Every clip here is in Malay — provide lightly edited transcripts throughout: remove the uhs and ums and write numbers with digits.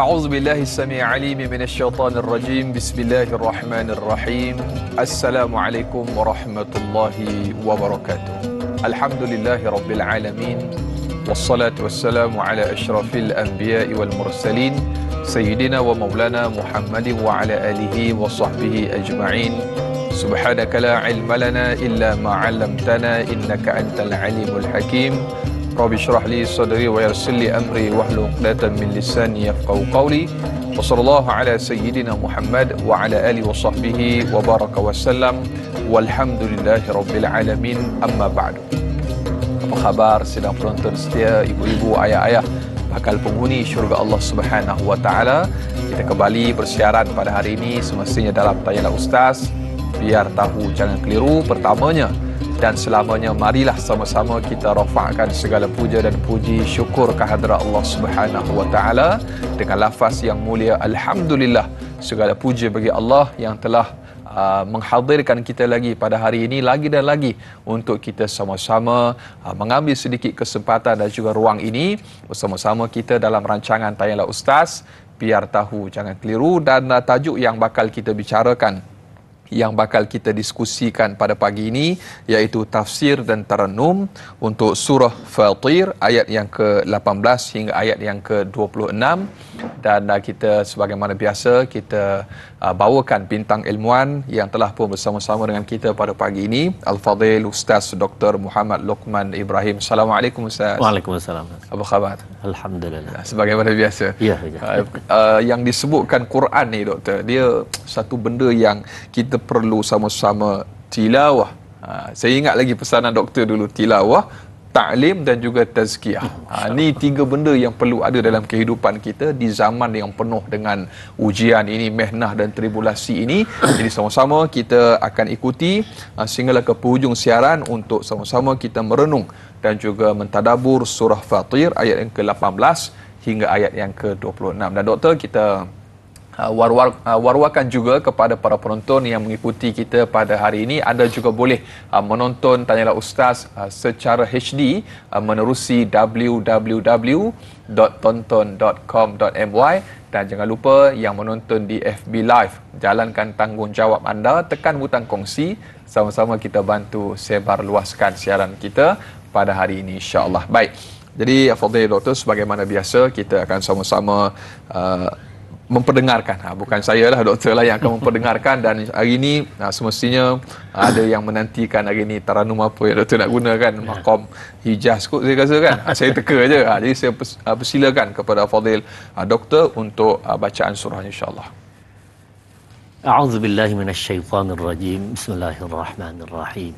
أعوذ بالله السميع العليم من الشيطان الرجيم بسم الله الرحمن الرحيم السلام عليكم ورحمة الله وبركاته الحمد لله رب العالمين والصلاة والسلام على أشرف الأنبياء والمرسلين سيدنا ومولانا محمد وعلى آله وصحبه أجمعين سبحانك لا علم لنا إلا ما علمتنا إنك أنت العليم الحكيم رب اشرح لي صدري ويسر لي أمري واحلل عقدة من لساني يفقهوا قولي وصلى الله على سيدنا محمد وعلى آله وصحبه وبارك وسلم والحمد لله رب العالمين أما بعد. Apa khabar sedang penonton setia, ibu-ibu, ayah-ayah, bakal penghuni syurga Allah Subhanahu wa taala. Kita kembali bersiaran pada hari ini semestinya dalam Tanyalah Ustaz. Biar tahu jangan keliru, pertamanya dan selamanya marilah sama-sama kita rafa'kan segala puja dan puji syukur kehadrat Allah Subhanahu wa taala dengan lafaz yang mulia alhamdulillah. Segala puja bagi Allah yang telah menghadirkan kita lagi pada hari ini lagi dan lagi untuk kita sama-sama mengambil sedikit kesempatan dan juga ruang ini bersama-sama kita dalam rancangan Tanyalah Ustaz. Biar tahu jangan keliru, dan tajuk yang bakal kita bicarakan, yang bakal kita diskusikan pada pagi ini iaitu tafsir dan tarannum untuk surah Fatir ayat yang ke-18 hingga ayat yang ke-26, dan kita sebagaimana biasa kita bawakan bintang ilmuwan yang telah pun bersama-sama dengan kita pada pagi ini, Al-Fadhil Ustaz Dr. Muhammad Luqman Ibrahim. Assalamualaikum Ustaz. Waalaikumsalam. Apa khabar? Alhamdulillah. Sebagaimana biasa. Ya. Yang disebutkan Quran ni doktor, dia satu benda yang kita perlu sama-sama tilawah. Saya ingat lagi pesanan doktor dulu, tilawah, ta'lim dan juga tazkiyah. Ni tiga benda yang perlu ada dalam kehidupan kita di zaman yang penuh dengan ujian ini, mehnah dan tribulasi ini. Jadi sama-sama kita akan ikuti sehinggalah ke penghujung siaran untuk sama-sama kita merenung dan juga mentadabur surah Fatir ayat yang ke-18 hingga ayat yang ke-26. Dan doktor, kita war-warkan juga kepada para penonton yang mengikuti kita pada hari ini, anda juga boleh menonton Tanyalah Ustaz secara HD menerusi www.tonton.com.my, dan jangan lupa yang menonton di FB Live, jalankan tanggungjawab anda, tekan butang kongsi, sama-sama kita bantu sebar luaskan siaran kita pada hari ini insya-Allah. Baik. Jadi Fadhil Doktor, sebagaimana biasa kita akan sama-sama memperdengarkan, bukan saya lah, doktor lah yang akan memperdengarkan. Dan hari ini semestinya ada yang menantikan hari ini tarannum apa yang doktor nak gunakan, maqam hijaz kot saya rasa kan. Saya teka je. Jadi saya persilakan kepada Fadhil Doktor untuk bacaan surahnya insya-Allah. A'udzu billahi minasyaitonir rajim. Bismillahirrahmanirrahim.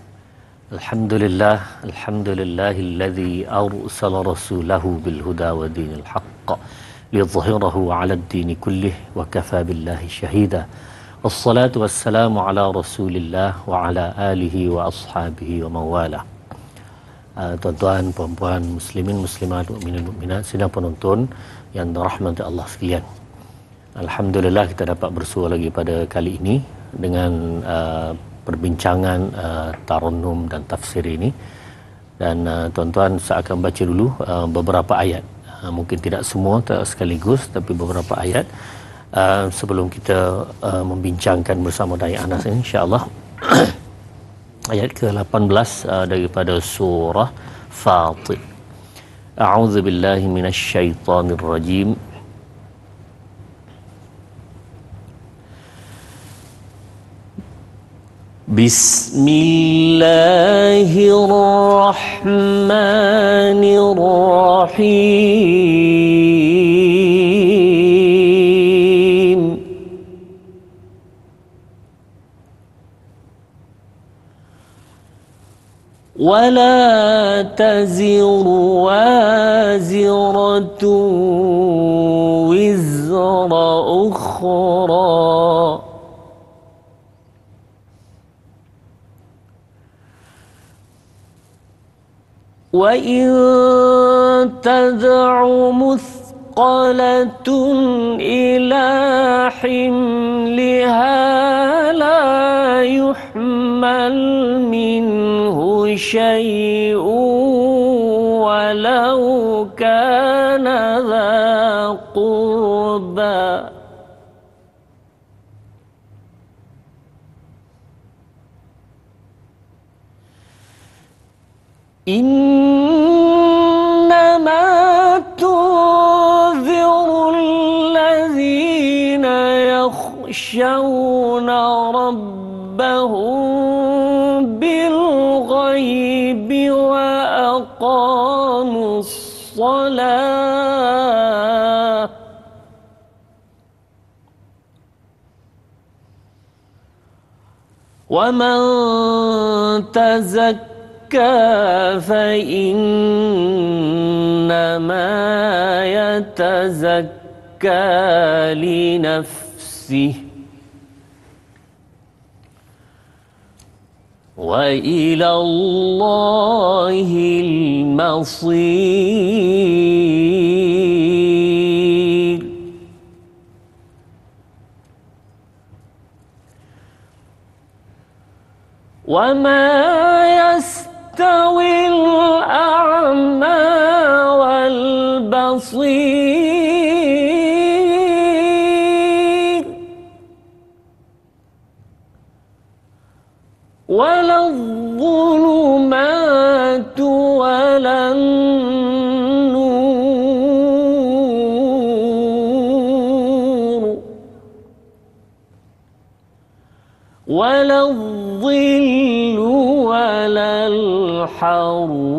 Alhamdulillahilladzi arsala rasulahu bil huda wa dinil haqq ليظهره على الدين كله وكفى بالله شهيدا والصلاة والسلام على رسول الله وعلى آله وأصحابه ومن والاه. Tuan-tuan, puan-puan, muslimin, muslimat, mukminin, mukminat, sidang penonton yang dirahmati Allah sekalian. Alhamdulillah kita dapat bersua lagi pada kali ini dengan perbincangan tarannum dan tafsir ini. Dan tuan-tuan, saya akan baca dulu beberapa ayat. Mungkin tidak semua sekaligus, tapi beberapa ayat sebelum kita membincangkan bersama Dai Anas ini insya-Allah. Ayat ke-18 daripada surah Fatir. A'udzu billahi minasyaitonir rajim. Bismillahirrahmanirrahim. ولا تزر وازرة وزر أخرى وإن تدع مثقلة إلى حملها لا يحمل منه شيء ولو كان ذا قربى إنما تنذر الذين يخشون ربهم بالغيب وأقاموا الصلاة ومن تزكى فإنما يتزكى لنفسه وإلى الله المصير. وما يستوي الأعمى والبصير ولا الظلمات ولا النور ولا الظل ولا الحرور.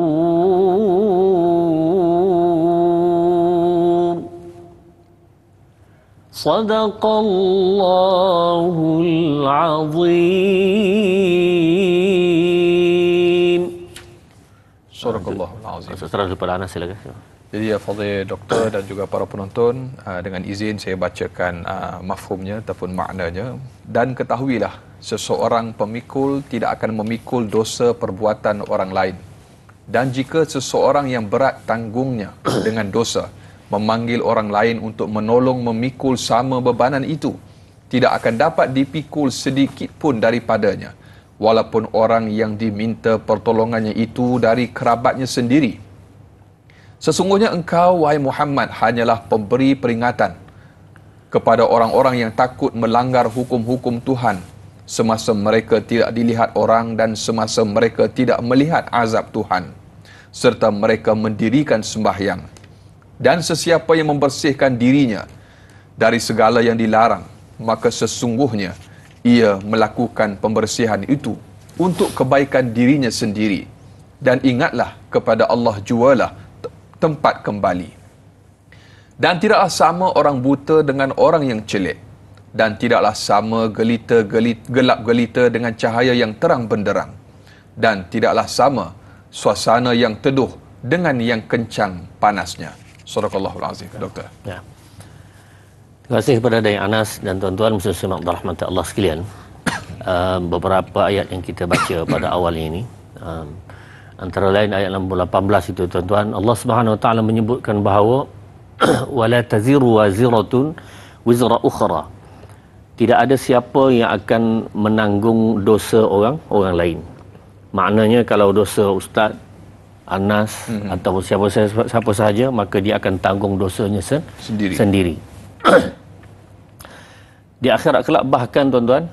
صدق الله العظيم. Sadaqallahul azim. Saudara daripada Anas, silakan. Jadi ya Fadhil Doktor dan juga para penonton, dengan izin saya bacakan mafhumnya ataupun maknanya. Dan ketahuilah, seseorang pemikul tidak akan memikul dosa perbuatan orang lain. Dan jika seseorang yang berat tanggungnya dengan dosa memanggil orang lain untuk menolong memikul sama bebanan itu, tidak akan dapat dipikul sedikit pun daripadanya, walaupun orang yang diminta pertolongannya itu dari kerabatnya sendiri. Sesungguhnya engkau, wahai Muhammad, hanyalah pemberi peringatan kepada orang-orang yang takut melanggar hukum-hukum Tuhan semasa mereka tidak dilihat orang dan semasa mereka tidak melihat azab Tuhan, serta mereka mendirikan sembahyang. Dan sesiapa yang membersihkan dirinya dari segala yang dilarang, maka sesungguhnya ia melakukan pembersihan itu untuk kebaikan dirinya sendiri. Dan ingatlah, kepada Allah jualah tempat kembali. Dan tidaklah sama orang buta dengan orang yang celik, dan tidaklah sama gelap gelita dengan cahaya yang terang benderang, dan tidaklah sama suasana yang teduh dengan yang kencang panasnya. Sadaqallahul azim. Doktor. Ya. Terima kasih kepada Dai Anas dan tuan-tuan muslim rahmat Allah sekalian. Beberapa ayat yang kita baca pada awal ini, antara lain ayat 18 itu tuan-tuan, Allah Subhanahu wa taala menyebutkan bahawa wala taziru waziratun wizra ukhra. Tidak ada siapa yang akan menanggung dosa orang lain. Maknanya kalau dosa ustaz, Anas atau siapa sahaja, maka dia akan tanggung dosanya sendiri. Di akhirat kelak bahkan tuan-tuan,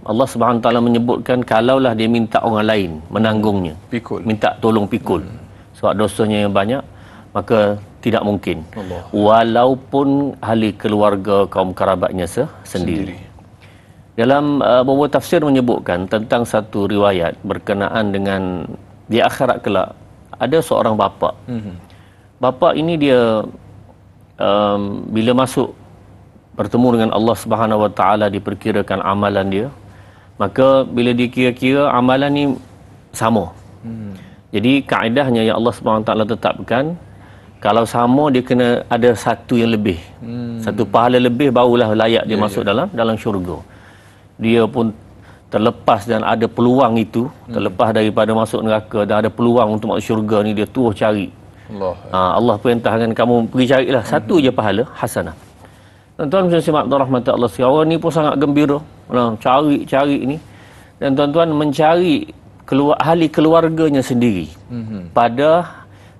Allah Subhanahu Wa Taala menyebutkan kalaulah dia minta orang lain menanggungnya, minta tolong pikul sebab dosanya yang banyak, maka tidak mungkin. Allah. Walaupun ahli keluarga kaum kerabatnya sendiri. Dalam beberapa tafsir menyebutkan tentang satu riwayat berkenaan dengan di akhirat kelak ada seorang bapa. Bapa ini dia bila masuk bertemu dengan Allah Subhanahu Wa Taala, diperkirakan amalan dia, maka bila dikira-kira amalan ni sama. Jadi kaedahnya yang Allah Subhanahu Wa Taala tetapkan, kalau sama dia kena ada satu yang lebih, satu pahala lebih, barulah layak dia masuk dalam syurga. Dia pun terlepas dan ada peluang itu, terlepas daripada masuk neraka dan ada peluang untuk masuk syurga ni, dia terus cari. Allah perintahkan kamu pergi carilah satu je pahala hasanah. Tuan-tuan muslimat rahmat Allah sekalian, orang ni pun sangat gembira cari ni, dan tuan-tuan mencari ahli keluarganya sendiri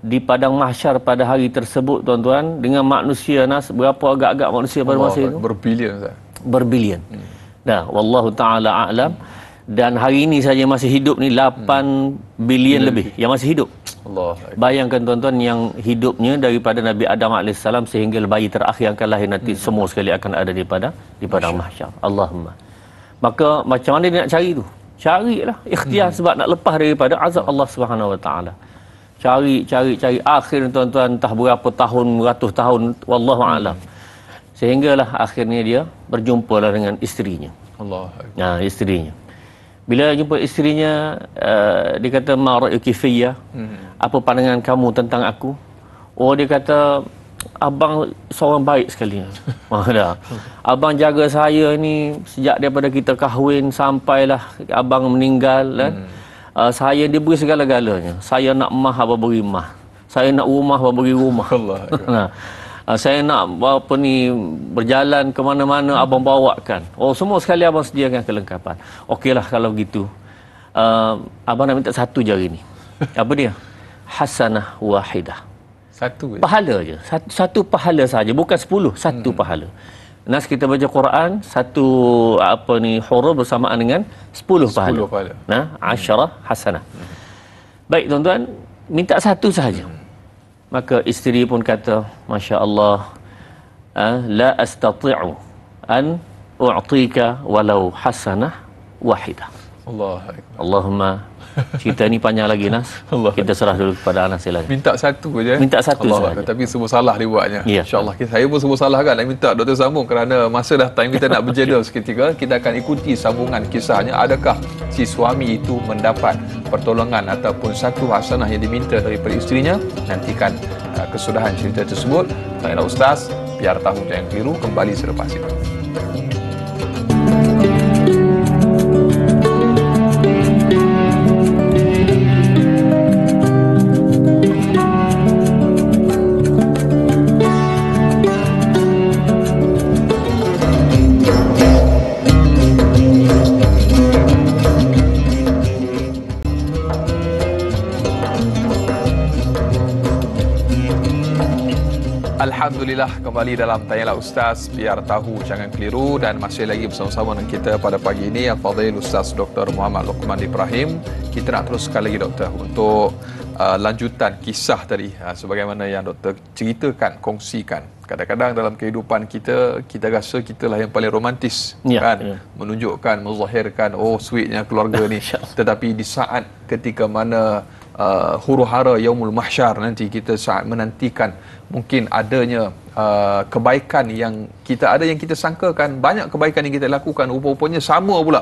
di padang mahsyar pada hari tersebut tuan-tuan, dengan manusia berapa agak-agak manusia pada masa itu? Berbilion. Nah, wallahu taala a'lam. Dan hari ini saja masih hidup ni 8 bilion lebih yang masih hidup. Allah. Bayangkan tuan-tuan yang hidupnya daripada Nabi Adam AS sehingga bayi terakhir yang akan lahir nanti semua sekali akan ada di padang mahsyar. Allahumma. Maka macam mana dia nak cari tu? Carilah ikhtiar sebab nak lepas daripada azab Allah Subhanahu Wa Taala. Cari. Akhir tuan-tuan entah berapa tahun, ratus tahun, wallahu a'lam. Sehinggalah akhirnya dia berjumpalah dengan isterinya. Allah. Nah, isterinya. Bila jumpa isterinya, dia kata, ma ra'yuki fiyya? Apa pandangan kamu tentang aku? Oh, dia kata, abang seorang baik sekali. Abang jaga saya ni sejak daripada kita kahwin sampailah abang meninggal. Saya diberi segala-galanya. Saya nak mah, abang beri mah. Saya nak rumah, abang beri rumah. Allah. Saya nak berjalan ke mana-mana, abang bawakan. Oh, semua sekali abang sediakan kelengkapan. Okeylah kalau begitu. Abang nak minta satu je hari ni. Apa dia? Hasanah wahidah. Satu je? Pahala je. Satu pahala saja, bukan 10, satu pahala. Nas kita baca Quran, satu huruf bersamaan dengan 10 pahala. 10 pahala. Nah, 10 hasanah. Baik tuan-tuan, minta satu sahaja. Maka isteri pun kata, Masya Allah, la astati'u an u'tika walau hasanah wahidah. Allahumma. Cerita ni panjang lagi, Nas. Kita serah dulu kepada Anas lagi. Minta satu je. Minta satu saja. Tapi semua salah dia buatnya. Ya. InsyaAllah. Saya pun semua salah kan. Nak minta Dr. sambung kerana masa dah time kita nak berjeda seketika. Kita akan ikuti sambungan kisahnya. Adakah si suami itu mendapat pertolongan ataupun satu hasanah yang diminta daripada isterinya? Nantikan kesudahan cerita tersebut. Saya Ustaz, biar tahu jangan keliru, kembali selepas itu. Alhamdulillah, kembali dalam Tanyalah Ustaz, biar tahu jangan keliru, dan masih lagi bersama-sama dengan kita pada pagi ini Al-Fadhil Ustaz Dr. Muhammad Luqman Ibrahim. Kita nak teruskan lagi Doktor untuk lanjutan kisah tadi, sebagaimana yang Doktor ceritakan, kongsikan. Kadang-kadang dalam kehidupan kita, kita rasa kitalah yang paling romantis, menunjukkan, menzahirkan, oh sweetnya keluarga ni. Tetapi di saat ketika mana huru-hara yaumul mahsyar nanti, kita saat menantikan mungkin adanya kebaikan yang kita sangkakan, banyak kebaikan yang kita lakukan, rupa-rupanya sama pula.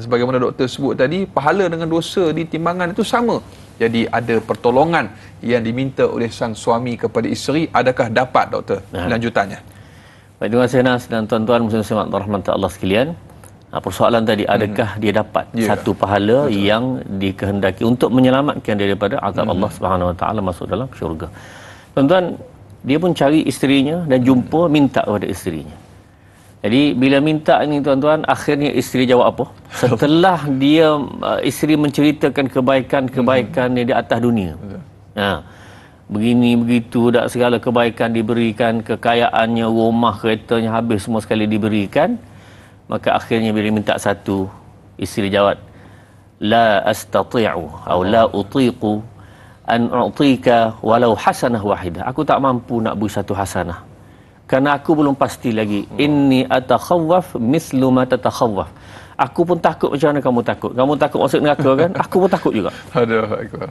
Sebagaimana doktor sebut tadi, pahala dengan dosa di timbangan itu sama. Jadi ada pertolongan yang diminta oleh sang suami kepada isteri. Adakah dapat doktor lanjutannya? Baik, terima kasih Nas dan tuan-tuan muslimin rahmat Allah sekalian. Persoalan tadi, adakah dia dapat satu pahala yang dikehendaki untuk menyelamatkan daripada azab Allah Subhanahu Wa Taala masuk dalam syurga. Tuan-tuan, dia pun cari isterinya dan jumpa, minta kepada isterinya. Jadi bila minta ni tuan-tuan, akhirnya isteri jawab apa? Setelah dia isteri menceritakan kebaikan-kebaikan di atas dunia. Begini begitu, dak segala kebaikan diberikan, kekayaannya, rumah, keretanya habis semua sekali diberikan. Maka akhirnya bila minta satu, isteri jawab, la astati'u atau la utiqu an u'tika walau hasanah wahidah. Aku tak mampu nak beri satu hasanah, kerana aku belum pasti lagi. Inni atakhawwaf mislu ma tatakhawwaf. Aku pun takut macam mana kamu takut. Kamu takut masuk neraka kan? Aku pun takut juga. Aduh,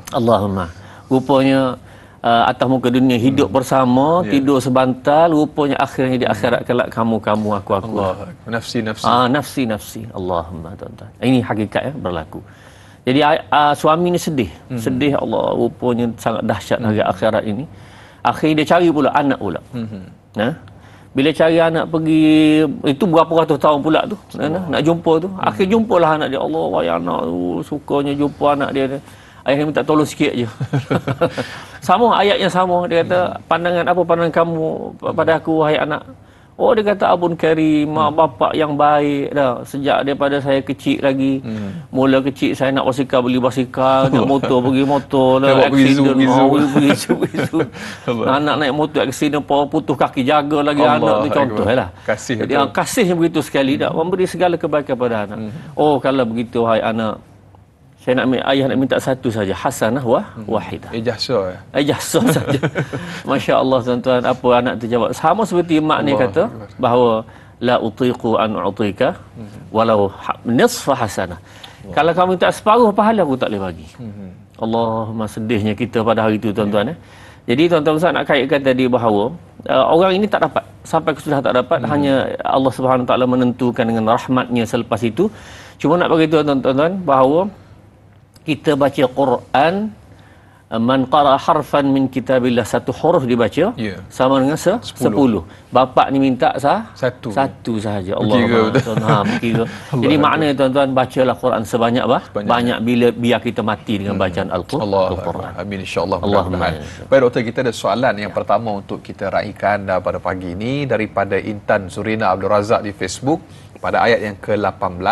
Allahumma. Rupanya atas muka dunia hidup bersama, tidur sebantal, rupanya akhirnya di akhirat kelak kamu aku. Allah, nafsi. Nafsi. Allahumma, tuan-tuan. Ini hakikat berlaku. Jadi suami ni sedih Allah, rupanya sangat dahsyat hari akhirat ini. Akhirnya dia cari pula anak pula. Bila cari anak pergi, itu berapa ratus tahun pula tu nak jumpa tu. Akhirnya jumpalah anak dia. Allah, wahai anak tu, sukanya jumpa anak dia. Ayah minta tolong sikit je. Sama, ayatnya sama. Dia kata, pandangan kamu pada aku, wahai anak? Oh, dia kata abun karim, mak bapak yang baik dah. Sejak daripada saya kecil lagi. Mula kecil saya nak basikal, beli basikal, nak motor, pergi motor lah. Aksiden. Anak naik motor, aksiden, putus kaki, jaga lagi anak tu, contoh lah. Jadi kasihnya begitu sekali, dah memberi segala kebaikan pada anak. Oh, kalau begitu, hai anak, saya ayah nak minta satu saja, hasanah wahidah. Ijazah saja. Masya Allah, tuan-tuan, apa anak tu jawab? Sama seperti mak ni kata bahawa la utiqu an u'tika walau nisfa hasanah. Kalau kamu minta separuh pahala, aku tak boleh bagi. Allahumma, sedihnya kita pada hari itu, tuan-tuan. Jadi tuan-tuan, saya nak kaitkan tadi bahawa orang ini tak dapat, sampai sudah tak dapat, hanya Allah Subhanahu Wa Taala menentukan dengan rahmatnya selepas itu. Cuma nak bagi tahu tuan-tuan bahawa kita baca Quran, man qara harfan min kitabillah, satu huruf dibaca sama dengan 10. Bapak ni minta satu sahaja. Allah kira. Jadi maknanya tuan-tuan, bacalah Quran sebanyak banyak biar kita mati dengan bacaan Al-Quran. Amin, insya-Allah. Mudah-mudahan. Baik doktor, kita ada soalan yang pertama untuk kita raikan pada pagi ini daripada Intan Zurina Abdul Razak di Facebook. Pada ayat yang ke-18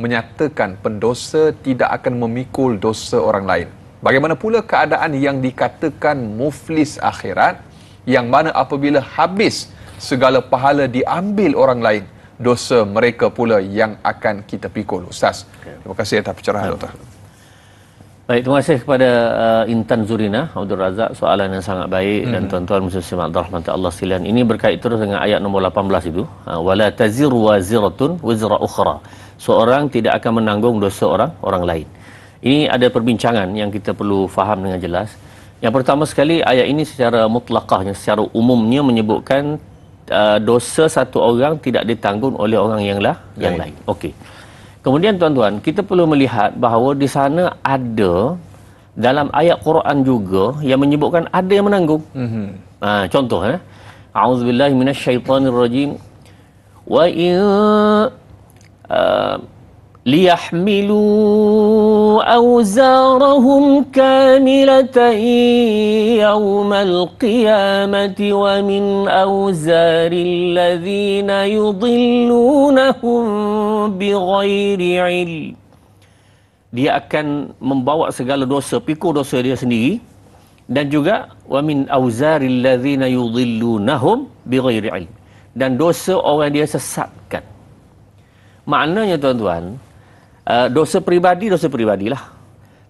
menyatakan pendosa tidak akan memikul dosa orang lain. Bagaimana pula keadaan yang dikatakan muflis akhirat, yang mana apabila habis segala pahala diambil orang lain, dosa mereka pula yang akan kita pikul. Ustaz, terima kasih atas pencerahan doktor. Baik, terima kasih kepada Intan Zurina Abdul Razak, soalan yang sangat baik. Dan tuan-tuan muslim rahmati Allah sekalian, ini berkait terus dengan ayat nombor 18 itu, wala taziru waziratun wizra ukhra, seorang tidak akan menanggung dosa orang lain. Ini ada perbincangan yang kita perlu faham dengan jelas. Yang pertama sekali, ayat ini secara mutlaqahnya, secara umumnya menyebutkan dosa satu orang tidak ditanggung oleh orang yang lain. Okey. Kemudian tuan-tuan, kita perlu melihat bahawa di sana ada dalam ayat Quran juga yang menyebutkan ada yang menanggung. Contoh, a'udzubillahi minasyaitonirrajim. Wa in liyahmilu awzarahum kamilatan yawmal qiyamati wa min awzaril ladzina yudhillunahum bighairi ilm. Dia akan membawa segala dosa, pikul dosa dia sendiri, dan juga wa min awzaril ladzina yudhillunahum bighairi ilm, dan dosa orang dia sesatkan. Maknanya tuan-tuan, dosa peribadilah.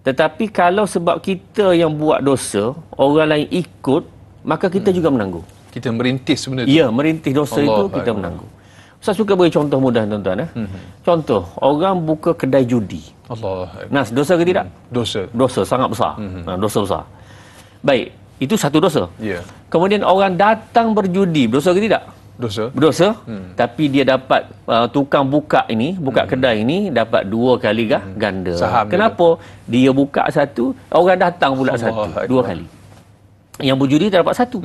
Tetapi kalau sebab kita yang buat dosa, orang lain ikut, maka kita juga menanggung. Kita merintis benda tu. Ya, merintis dosa itu kita menanggung. Saya suka beri contoh mudah, tuan-tuan. Contoh, orang buka kedai judi. Nah, dosa ke tidak? Dosa sangat besar. Dosa besar. Baik, itu satu dosa. Kemudian orang datang berjudi, dosa ke tidak? Berdosa. Tapi dia dapat tukang buka kedai ini dapat 2 kali ganda. Kenapa? Dia buka satu, orang datang pula satu, 2 kali. Yang berjudi tak dapat satu.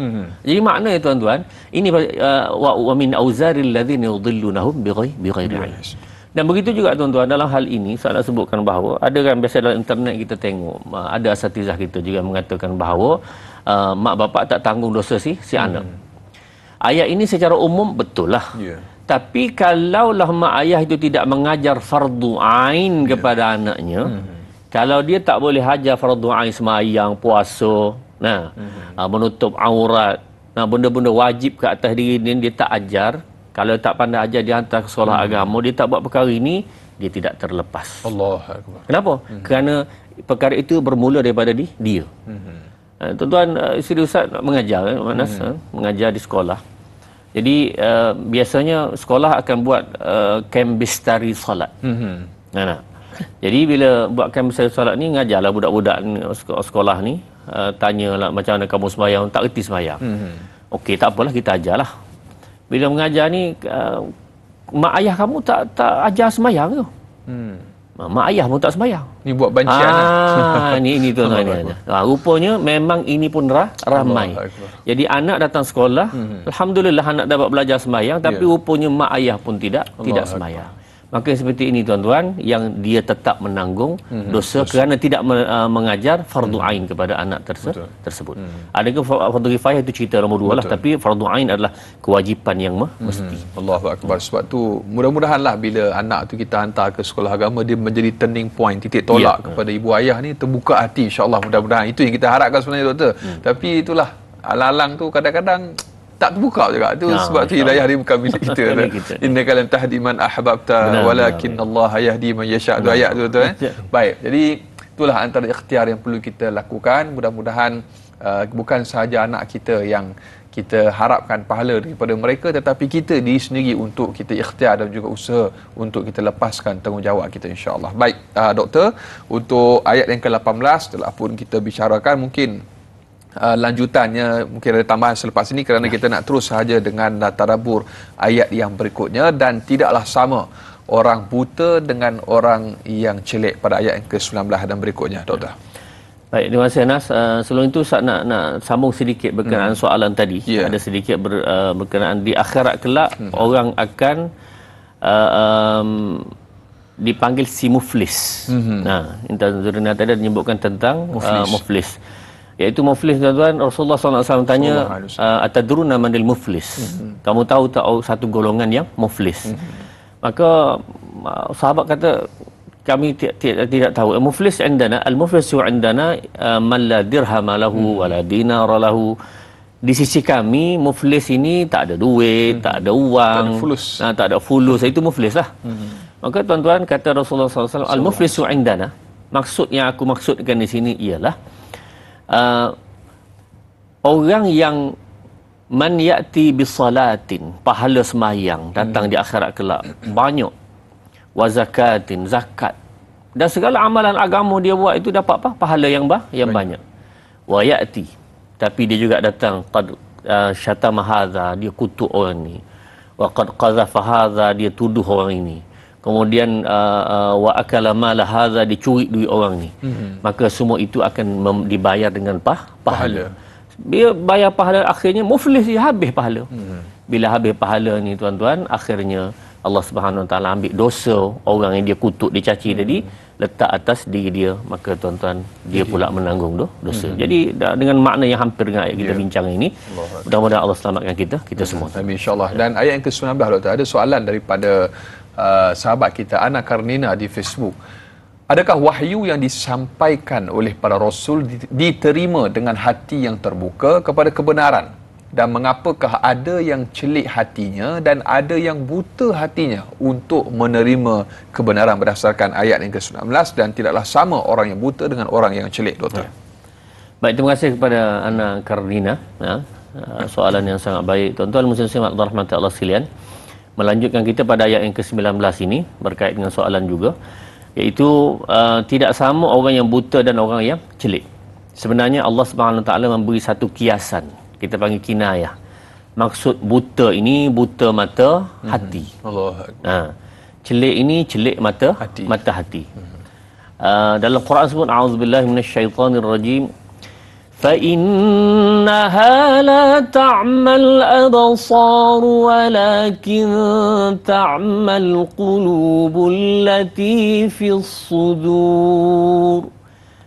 Jadi maknanya tuan-tuan, ini wa min auzaril ladzina yudhillunahum bighairi ilm. Dan begitu juga tuan-tuan, dalam hal ini saya nak sebutkan bahawa ada kan, biasa dalam internet kita tengok, ada asatizah kita juga mengatakan bahawa mak bapak tak tanggung dosa si anak. Ayat ini secara umum betul lah. Tapi kalaulah mak ayah itu tidak mengajar fardu ain kepada anaknya, kalau dia tak boleh ajar fardu ain, semayang, puasa, menutup aurat, benda-benda wajib ke atas diri dia tak ajar, kalau tak pandai ajar, dia hantar ke sekolah agama, dia tak buat perkara ini, dia tidak terlepas. Kenapa? Kerana perkara itu bermula daripada dia. Tuan-tuan, isteri Ustaz mengajar, mengajar di sekolah. Jadi biasanya sekolah akan buat kem bistari solat. Jadi bila buat kem bistari solat ni, ngajarlah budak-budak sekolah ni, tanyalah macam mana kamu sembahyang, tak erti sembahyang. Okey, tak apalah, kita ajarlah. Bila mengajar ni, mak ayah kamu tak ajar sembahyang ke? Mak ayah pun tak sembahyang. Ni buat bancian. Ini tuan-tuan. Rupanya memang ini pun ramai. Jadi anak datang sekolah, alhamdulillah anak dapat belajar sembahyang, tapi rupanya mak ayah pun tidak sembahyang. Maka seperti ini tuan-tuan, yang dia tetap menanggung dosa kerana tidak mengajar fardu ain kepada anak tersebut. Adakah fardu kifayah itu cerita nombor 2 lah, tapi fardu ain adalah kewajipan yang mesti. Allahu akbar. Sebab tu mudah-mudahanlah bila anak tu kita hantar ke sekolah agama, dia menjadi turning point, titik tolak kepada ibu ayah ni, terbuka hati, insya-Allah. Mudah-mudahan itu yang kita harapkan sebenarnya, doktor. Tapi itulah alang-alang tu kadang-kadang tak terbuka juga tu, sebab tu hidayah dia bukan milik kita. Innaka lam tahdi man ahbabta walakin Allah yahdi man yasha. Tu ayat tu Baik. Jadi itulah antara ikhtiar yang perlu kita lakukan. Mudah-mudahan bukan sahaja anak kita yang kita harapkan pahala daripada mereka, tetapi kita diri sendiri untuk kita ikhtiar dan juga usaha untuk kita lepaskan tanggungjawab kita, insya-Allah. Baik, doktor, untuk ayat yang ke-18 telah pun kita bicarakan. Mungkin lanjutannya mungkin ada tambahan selepas ini, kerana kita nak terus sahaja dengan tadabbur ayat yang berikutnya. Dan tidaklah sama orang buta dengan orang yang celik pada ayat yang ke-19 dan berikutnya, doktor. Baik, terima kasih Anas. Sebelum itu saya nak sambung sedikit berkenaan soalan tadi. Ada sedikit berkenaan di akhirat kelak orang akan dipanggil si muflis. Nah, Intan Zurina tadi menyebutkan tentang muflis. Iaitu muflis, tuan-tuan, Rasulullah SAW tanya, atadruna manil muflis? Kamu tahu tak satu golongan yang muflis? Maka sahabat kata, kami tidak tahu. Muflis indana, al-muflisu indana man la dirham lahu wa la dinar lahu. Di sisi kami, muflis ini tak ada duit, tak ada uang, tak ada fulus. Itu muflis lah. Maka tuan-tuan, kata Rasulullah SAW, al-muflisu indana, maksud yang aku maksudkan di sini ialah orang yang man ya'ti bisalatin, pahala semayang datang di akhirat kelak banyak, wa zakatin, zakat, dan segala amalan agama dia buat itu dapat apa? Pahala yang banyak. Wa ya'ti, tapi dia juga datang qad syatama hadza, dia kutuk orang ni, wa qad qazafa hadza, dia tuduh orang ini, kemudian wa akala mala hadza, dicuri duit orang ni. Maka semua itu akan dibayar dengan pahala. Dia bayar pahala, akhirnya muflis dia habis pahala. Bila habis pahala ni, tuan-tuan, akhirnya Allah Subhanahu Wa Taala ambil dosa orang yang dia kutuk, dia caci tadi, letak atas diri dia. Maka tuan-tuan, dia pula menanggung dosa. Jadi dengan makna yang hampir dengan ayat kita bincang ini, mudah-mudahan Allah selamatkan kita semua. Amin, insya-Allah. Dan ayat yang ke-19, doktor, ada soalan daripada sahabat kita Ana Karnina di Facebook. Adakah wahyu yang disampaikan oleh para rasul diterima dengan hati yang terbuka kepada kebenaran? Dan mengapakah ada yang celik hatinya dan ada yang buta hatinya untuk menerima kebenaran berdasarkan ayat yang ke-19, dan tidaklah sama orang yang buta dengan orang yang celik, doktor? Baik, terima kasih kepada Ana Karnina. Soalan yang sangat baik, tuan-tuan muslim rahmat Allah sekalian. Melanjutkan kita pada ayat yang ke-19 ini berkait dengan soalan juga, iaitu tidak sama orang yang buta dan orang yang celik. Sebenarnya Allah Subhanahu Wa Taala memberi satu kiasan, kita panggil kinayah. Maksud buta ini buta mata hati. Celik ini celik mata hati. Dalam Quran sebut, a'udzubillahi minasyaitonirrajim, فَإِنَّهَا لَا تَعْمَى الْأَبْصَارُ وَلَكِنْ تَعْمَى الْقُلُوبُ الَّتِي فِي الصُّدُورِ.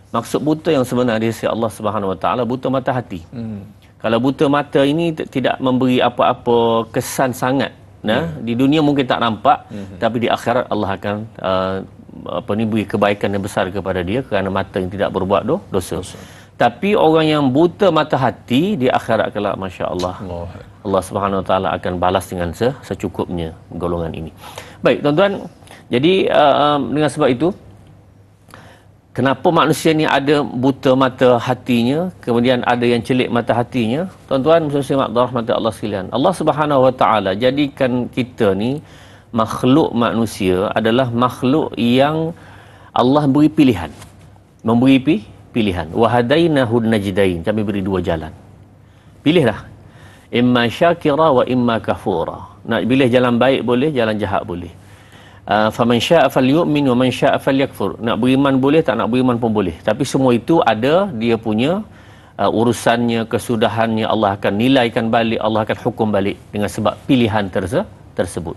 Maksud buta yang sebenar di sisi Allah Subhanahu Wa Taala, buta mata hati. Kalau buta mata ini tidak memberi apa-apa kesan sangat, di dunia mungkin tak nampak, tapi di akhirat Allah akan beri kebaikan yang besar kepada dia kerana mata yang tidak berbuat dosa. Tapi orang yang buta mata hati di akhirat kelak, masya-Allah, Allah Subhanahu Wa Taala akan balas dengan secukupnya golongan ini. Baik, tuan-tuan, jadi dengan sebab itu, kenapa manusia ni ada buta mata hatinya, kemudian ada yang celik mata hatinya? Tuan-tuan muslim rahmat Allah sekalian, Allah Subhanahu Wa Taala jadikan kita ni, makhluk manusia adalah makhluk yang Allah beri pilihan, memberi pilihan. Wahadainahu najdain, kami beri dua jalan. Pilihlah, imma syakira wa imma kafura. Nak pilih jalan baik boleh, jalan jahat boleh. Faman syaa'a falyu'min wa man syaa'a falyakfur. Nak beriman boleh, tak nak beriman pun boleh. Tapi semua itu ada dia punya urusannya, kesudahannya. Allah akan nilaikan balik, Allah akan hukum balik dengan sebab pilihan tersebut.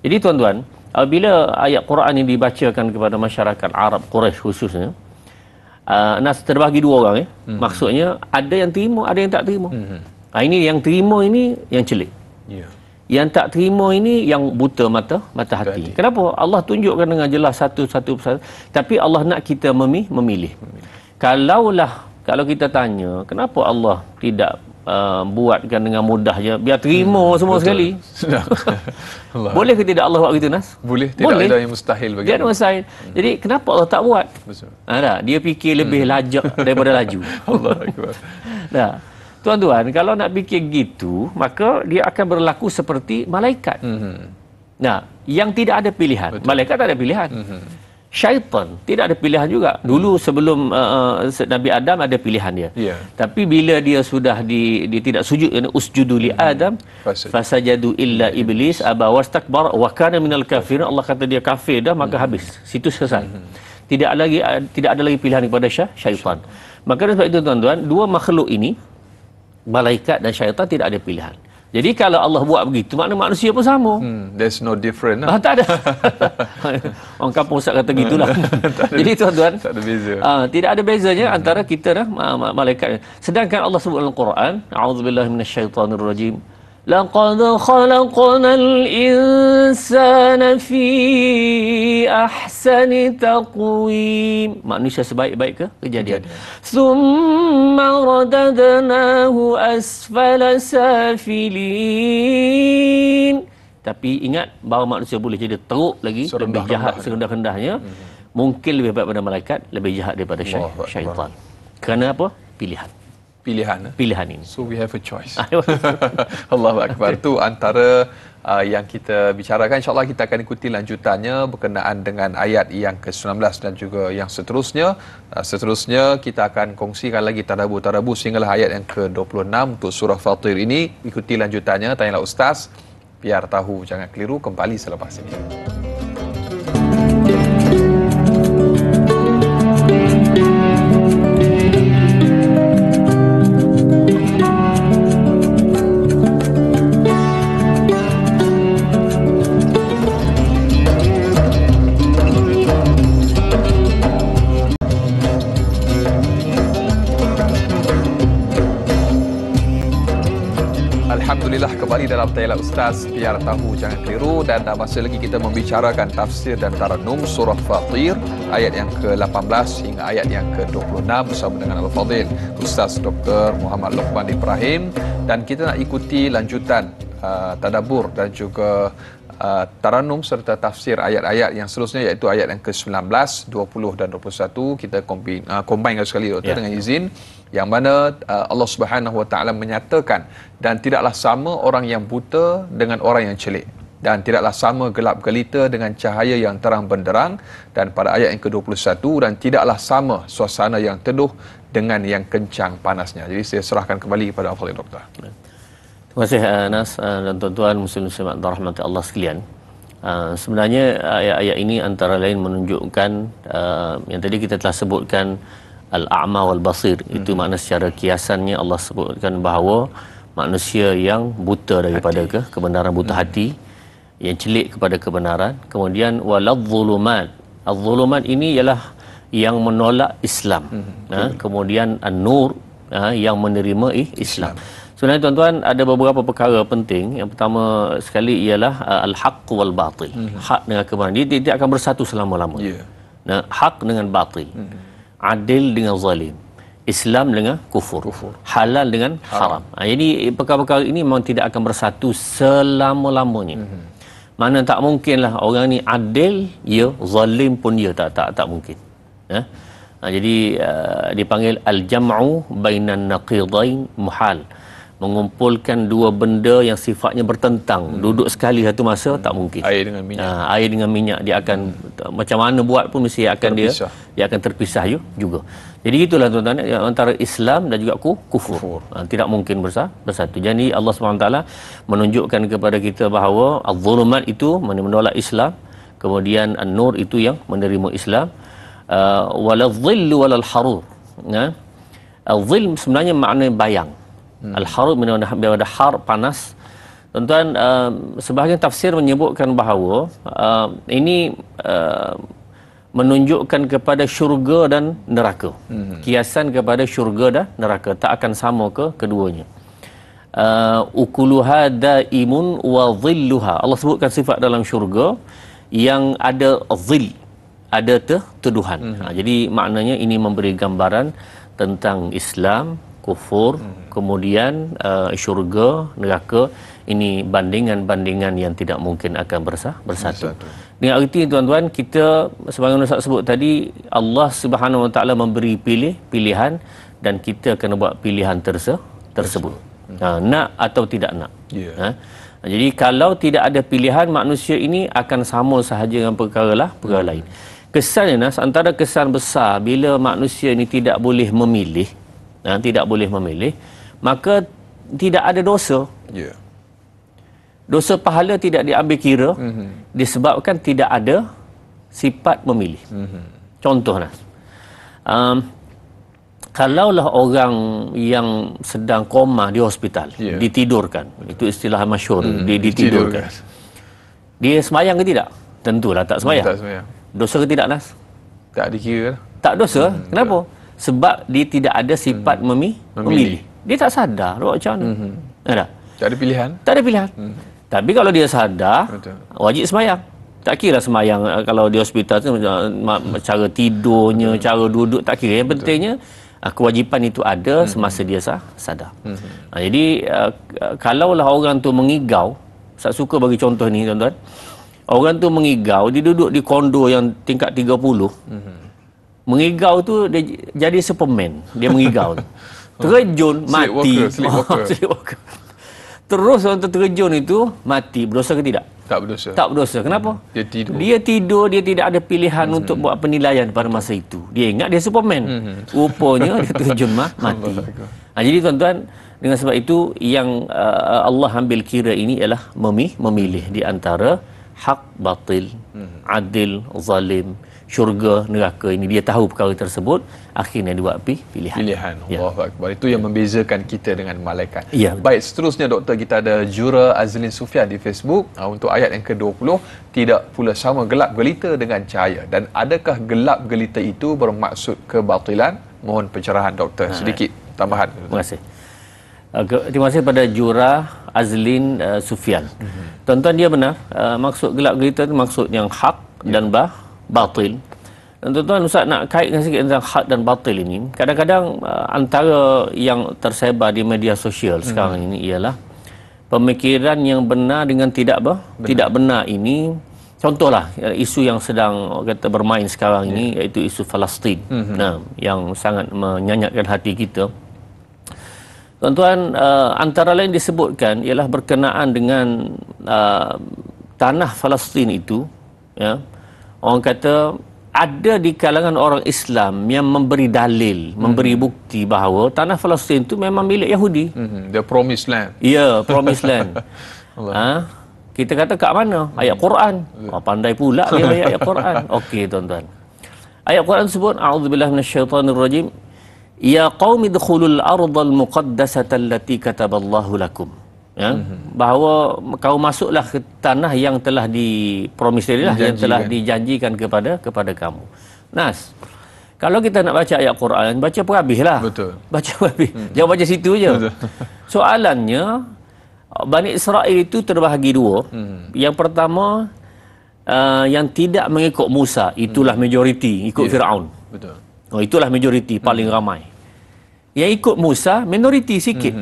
Jadi tuan-tuan, Bila ayat Quran ini dibacakan kepada masyarakat Arab Quraisy khususnya, nas terbagi dua orang Maksudnya ada yang terima, ada yang tak terima. Ini yang terima ini yang celik. Yang tak terima ini yang buta mata hati. Kenapa? Allah tunjukkan dengan jelas satu-satu persatu. Tapi Allah nak kita memilih. Kalau kita tanya, kenapa Allah tidak buatkan dengan mudahnya biar terima semua sekali? Boleh ke tidak Allah buat begitu, Nas? Boleh. Tidak ada yang mustahil bagi Allah. Mustahil. Jadi kenapa Allah tak buat? Betul. Dia fikir lebih lajak daripada laju. Allah Akbar. Tuan-tuan, kalau nak fikir gitu, maka dia akan berlaku seperti malaikat. Yang tidak ada pilihan. Betul. Malaikat tak ada pilihan. Syaitan tidak ada pilihan juga. Dulu sebelum Nabi Adam ada pilihan dia. Tapi bila dia sudah dia tidak sujud, usjudu li Adam fasajadu illa iblis aba wastakbara wa kana minal kafirin. Allah kata dia kafir dah, maka habis. Situ selesai. Tidak ada lagi pilihan kepada syaitan. Maka sebab itu tuan-tuan, dua makhluk ini, malaikat dan syaitan, tidak ada pilihan. Jadi kalau Allah buat begitu, makna manusia pun sama. There's no different. Tak ada. Orang kampung Ustaz kata gitulah. Jadi tuan-tuan, tak ada beza. Tidak ada bezanya antara kita dan malaikat. Sedangkan Allah sebut dalam Quran, a'udzubillahi minasyaitonirrajim. لقد خلقنا الإنسان في أحسن تقويم. Manusia sebaik-baik ke kejadian. ثم رددناه أسفل سافلين. Tapi ingat bahawa manusia boleh jadi teruk lagi, lebih jahat serendah-rendahnya. Mungkin lebih baik daripada malaikat, lebih jahat daripada syaitan. Kerana apa? Pilihan ini. So we have a choice. Allahu Akbar. Itu antara yang kita bicarakan. InsyaAllah kita akan ikuti lanjutannya berkenaan dengan ayat yang ke-19 dan juga yang seterusnya. Seterusnya kita akan kongsikan lagi tadabbur sehinggalah ayat yang ke-26 untuk surah Fatir ini. Ikuti lanjutannya. Tanyalah Ustaz. Biar tahu jangan keliru. Kembali selepas ini. Alhamdulillah, kembali dalam Tanyalah Ustaz, biar tahu jangan keliru. Dan masih lagi kita membicarakan tafsir dan taranum surah Fatir ayat yang ke-18 hingga ayat yang ke-26 bersama dengan Al-Fadhil Ustaz Dr. Muhammad Luqman Ibrahim. Dan kita nak ikuti lanjutan tadabbur dan juga taranum serta tafsir ayat-ayat yang seterusnya, iaitu ayat yang ke-19, 20 dan 21. Kita combine sekali Doktor dengan izin, yang mana Allah Subhanahu Wa Taala menyatakan, dan tidaklah sama orang yang buta dengan orang yang celik, dan tidaklah sama gelap gelita dengan cahaya yang terang benderang. Dan pada ayat yang ke-21, dan tidaklah sama suasana yang teduh dengan yang kencang panasnya. Jadi saya serahkan kembali kepada Al-Fadhil Doktor. Terima kasih Anas dan tuan-tuan muslim-muslimat dan rahmati Allah sekalian. Sebenarnya ayat-ayat ini antara lain menunjukkan yang tadi kita telah sebutkan al-a'ma wal basir. Itu makna secara kiasannya Allah sebutkan bahawa manusia yang buta daripada kebenaran, buta hati, yang celik kepada kebenaran. Kemudian waladzulumat. Az-zulumat ini ialah yang menolak Islam. Kemudian an-nur yang menerima Islam. Sebenarnya tuan-tuan, ada beberapa perkara penting. Yang pertama sekali ialah al-haq wal batil. Hak dengan kebenaran. Dia tidak akan bersatu selama-lamanya. Hak dengan batil. Adil dengan zalim. Islam dengan kufur. Halal dengan haram. Jadi perkara-perkara ini memang tidak akan bersatu selama-lamanya. Mana tak mungkinlah orang ni adil, ya, zalim pun ya, tak mungkin. Jadi dipanggil al-jam'u bainan naqidain muhal. Mengumpulkan dua benda yang sifatnya bertentang duduk sekali satu masa tak mungkin. Air dengan minyak. Air dengan minyak, dia akan macam mana buat pun mesti akan dia akan terpisah juga. Jadi itulah tuan-tuan, antara Islam dan juga kufur. Tidak mungkin bersatu. Jadi Allah SWT menunjukkan kepada kita bahawa az-zulumat itu menolak Islam, kemudian an-nur itu yang menerima Islam. Walal-dhillu walal-harur. Al-dhil sebenarnya makna bayang. Al-harur daripada har, panas, Tuan-tuan, sebahagian tafsir menyebutkan bahawa ini menunjukkan kepada syurga dan neraka. Kiasan kepada syurga dan neraka, tak akan sama ke keduanya. Ukuluha daimun wa dhilluha. Allah sebutkan sifat dalam syurga yang ada dhil, ada teduhan. Jadi maknanya ini memberi gambaran tentang Islam, kufur, kemudian syurga, neraka. Ini bandingan-bandingan yang tidak mungkin akan bersatu. Dengan arti tuan-tuan, kita sebagaimana Ustaz sebut tadi, Allah Subhanahu Wa Taala memberi pilihan dan kita kena buat pilihan tersebut. Nak atau tidak nak. Jadi kalau tidak ada pilihan, manusia ini akan sama sahaja dengan perkara lain. Kesan antara kesan besar bila manusia ini tidak boleh memilih, maka tidak ada dosa. Dosa pahala tidak diambil kira disebabkan tidak ada sifat memilih. Contoh kalaulah orang yang sedang koma di hospital, ditidurkan, itu istilah masyhur, ditidurkan. Dia semayang ke tidak? Tentulah tak semayang. Dosa ke tidak, Nas? Tak dikira. Tak dosa. Kenapa? Sebab dia tidak ada sifat memilih. Dia tak sadar macam mana. Tak ada pilihan. Tak ada pilihan. Tapi kalau dia sadar, wajib semayang. Tak kira semayang kalau di hospital tu cara tidurnya, cara duduk, tak kira. Yang pentingnya kewajipan itu ada semasa dia sadar. Jadi kalaulah orang tu mengigau, saya suka bagi contoh ni tuan-tuan. Orang tu mengigau, dia duduk di kondo yang tingkat 30. Mengigau tu dia jadi Superman. Dia mengigau. Terjun, mati. Sleepwalker. Terus orang terjun itu mati. Berdosa ke tidak? Tak berdosa. Tak berdosa. Kenapa? Dia tidur, dia tidak ada pilihan untuk buat penilaian pada masa itu. Dia ingat dia Superman. Rupanya dia terjun mati. Jadi tuan-tuan, dengan sebab itu yang Allah ambil kira ini ialah memilih di antara hak, batil, adil, zalim, syurga, neraka. Ini dia tahu perkara tersebut, akhirnya dia buat pilihan. Allahu Akbar. Itu yang membezakan kita dengan malaikat. Baik, seterusnya doktor, kita ada Jura Azlin Sufian di Facebook. Untuk ayat yang ke-20, tidak pula sama gelap gelita dengan cahaya. Dan adakah gelap gelita itu bermaksud kebatilan? Mohon pencerahan doktor. Sedikit tambahan. Terima kasih. Terima kasih pada Jura Azlin Sufian. Tuan-tuan, dia benar. Maksud gelap gelita itu maksud yang hak dan batil. Dan tuan-tuan, Ustaz nak kaitkan sikit tentang hak dan batil ini. Kadang-kadang antara yang tersebar di media sosial sekarang ini ialah pemikiran yang benar dengan tidak benar ini. Contohlah isu yang sedang kata bermain sekarang ini, iaitu isu Palestin. Yang sangat menyanyatkan hati kita. Tuan-tuan, antara lain disebutkan ialah berkenaan dengan tanah Palestin itu, orang kata ada di kalangan orang Islam yang memberi dalil, memberi bukti bahawa tanah Palestin itu memang milik Yahudi. The promised land. Ya, promised land. Kita kata kat mana? Ayat Quran. Pandai pula dia ayat Quran. Okey tuan-tuan. Ayat Quran sebut, a'udzubillahi minasyaitonirrajim. Ya qaumi dkhulul ardal muqaddasata allati kataballahu lakum. Bahawa kau masuklah ke tanah yang telah yang telah dijanjikan kepada kamu. Nas, kalau kita nak baca ayat Quran, baca per habislah. Betul. Baca per habis. Jangan baca situ je. Soalannya, Bani Israel itu terbahagi dua. Yang pertama, yang tidak mengikut Musa, itulah majoriti, ikut Firaun. Betul. Itulah majoriti, paling ramai. Yang ikut Musa, minoriti sikit.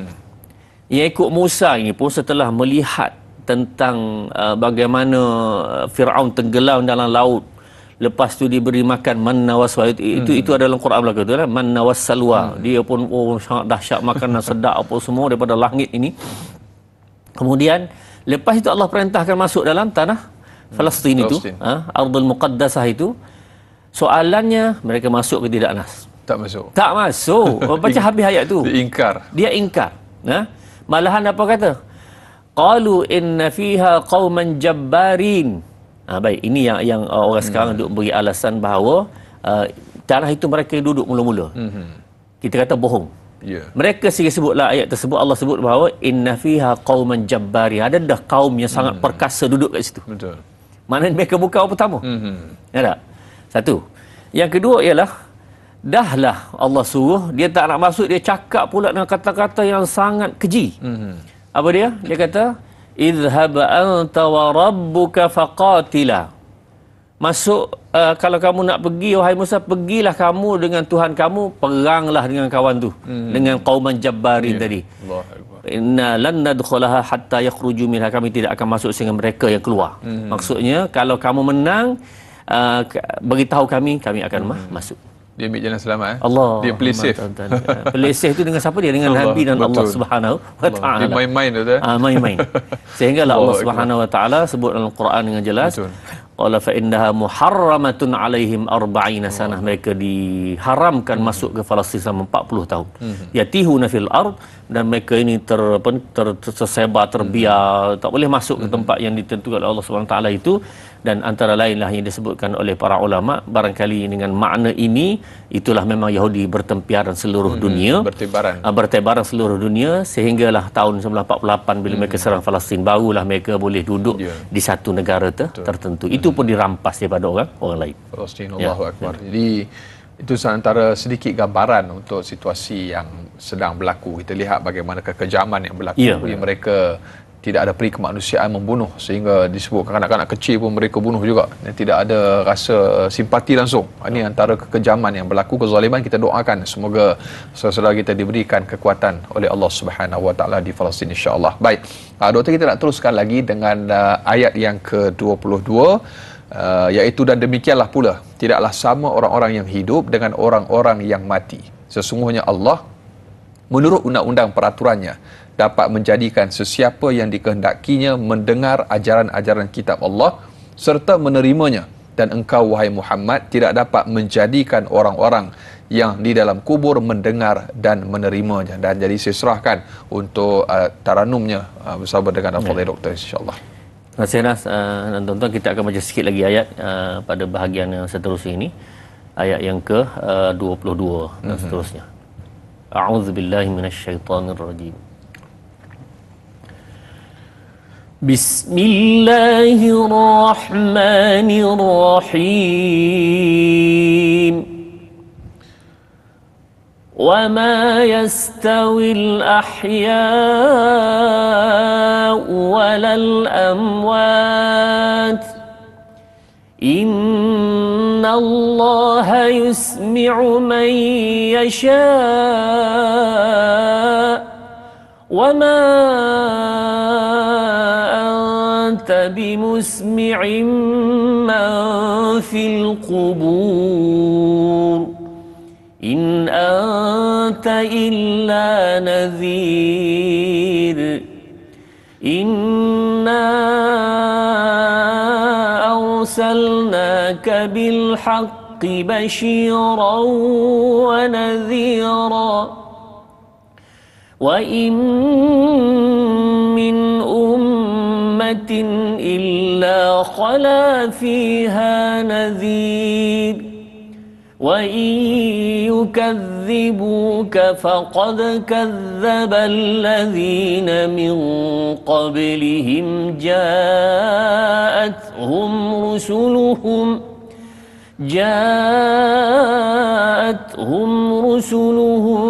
Yang ikut Musa ini pun setelah melihat tentang bagaimana Firaun tenggelam dalam laut, lepas tu diberi makan manna wassalwa, itu adalah Quran belaka tu lah, manna wassalwa. Dia pun sangat dahsyat, makanan sedap apa semua daripada langit ini. Kemudian lepas itu Allah perintahkan masuk dalam tanah Palestin itu, Ardul Muqaddasah itu. Soalannya, mereka masuk ke tidak, Nas? Tak masuk. Tak masuk. Baca habis ayat tu. Dia ingkar. Malahan apa kata? Qalu inna fiha qauman jabbarin. Baik, ini yang orang sekarang duk beri alasan bahawa tanah itu mereka duduk mula-mula. Kita kata bohong. Ya. Mereka sehingga sebutlah ayat tersebut, Allah sebut bahawa inna fiha qauman jabbari. Ada dah kaum yang sangat perkasa duduk kat situ. Betul. Maknanya mereka bukan orang pertama. Ya tak? Satu. Yang kedua ialah dahlah Allah suruh, dia tak nak masuk, dia cakap pula dengan kata-kata yang sangat keji. Apa dia? Dia kata idhhab anta wa rabbuka faqatila. Masuk, kalau kamu nak pergi wahai Musa, pergilah kamu dengan Tuhan kamu, peranglah dengan kawan tu, dengan qauman jabbarin tadi. Allahu Akbar. Inna lan nadkhulaha hatta yakhruju minha, kami tidak akan masuk sehingga mereka yang keluar. Maksudnya kalau kamu menang, beritahu kami akan masuk. Dia ambil jalan selamat. Allah. Dia play safe. Play safe tu dengan siapa dia? Dengan Allah, Nabi dan betul. Allah Subhanahu wa taala. Dia main-main tu. Main-main. Sehinggalah Allah Allahu Subhanahu wa taala sebut dalam Quran dengan jelas. Betul. Qala fa innaha muharramatun alaihim 40 sanah, mereka diharamkan masuk ke Palestin selama 40 tahun. Yatihuna fil ard, dan mereka ini tersebar, terbiar, tak boleh masuk ke tempat yang ditentukan oleh Allah Subhanahu wa taala itu. Dan antara lainlah yang disebutkan oleh para ulama, barangkali dengan makna ini itulah memang Yahudi bertempiaran seluruh dunia, bertebaran seluruh dunia, sehinggalah tahun 1948 bila mereka serang Palestin, barulah mereka boleh duduk di satu negara tertentu. Itu pun dirampas daripada orang lain. Palestin. Allahu Akbar. Jadi itu antara sedikit gambaran untuk situasi yang sedang berlaku. Kita lihat bagaimana kekejaman yang berlaku. Mereka tidak ada peri kemanusiaan, membunuh, sehingga disebut kanak-kanak kecil pun mereka bunuh juga, dan tidak ada rasa simpati langsung. Ini antara kekejaman yang berlaku, kezaliman. Kita doakan semoga saudara-saudara kita diberikan kekuatan oleh Allah Subhanahu wa taala di Palestin, insya-Allah. Baik, Doktor, kita nak teruskan lagi dengan ayat yang ke-22, iaitu dan demikianlah pula tidaklah sama orang-orang yang hidup dengan orang-orang yang mati. Sesungguhnya Allah menurut undang-undang peraturannya dapat menjadikan sesiapa yang dikehendakinya mendengar ajaran-ajaran kitab Allah serta menerimanya, dan engkau wahai Muhammad tidak dapat menjadikan orang-orang yang di dalam kubur mendengar dan menerimanya. Dan jadi saya serahkan untuk taranumnya bersama dengan Al-Fadhil Doktor, insya-Allah. Terima kasih Nas. Dan tuan-tuan, kita akan baca sikit lagi ayat pada bahagian yang seterusnya ini, ayat yang ke-22 dan seterusnya. A'udzubillahi minasyaitonirrajim. Bismillahirrahmanirrahim. Wa ma yastawil ahya'u walal amwat. Inna Allah yusmi'u man yasha' wa ma anta bimusmi'in man fil qubur. In anta illa nadhir. Inna أرسلناك بالحق بشيرا ونذيرا وإن من أمة إلا خلا فيها نذير وإن يكذبوك فقد كذب الذين من قبلهم جاءتهم رسلهم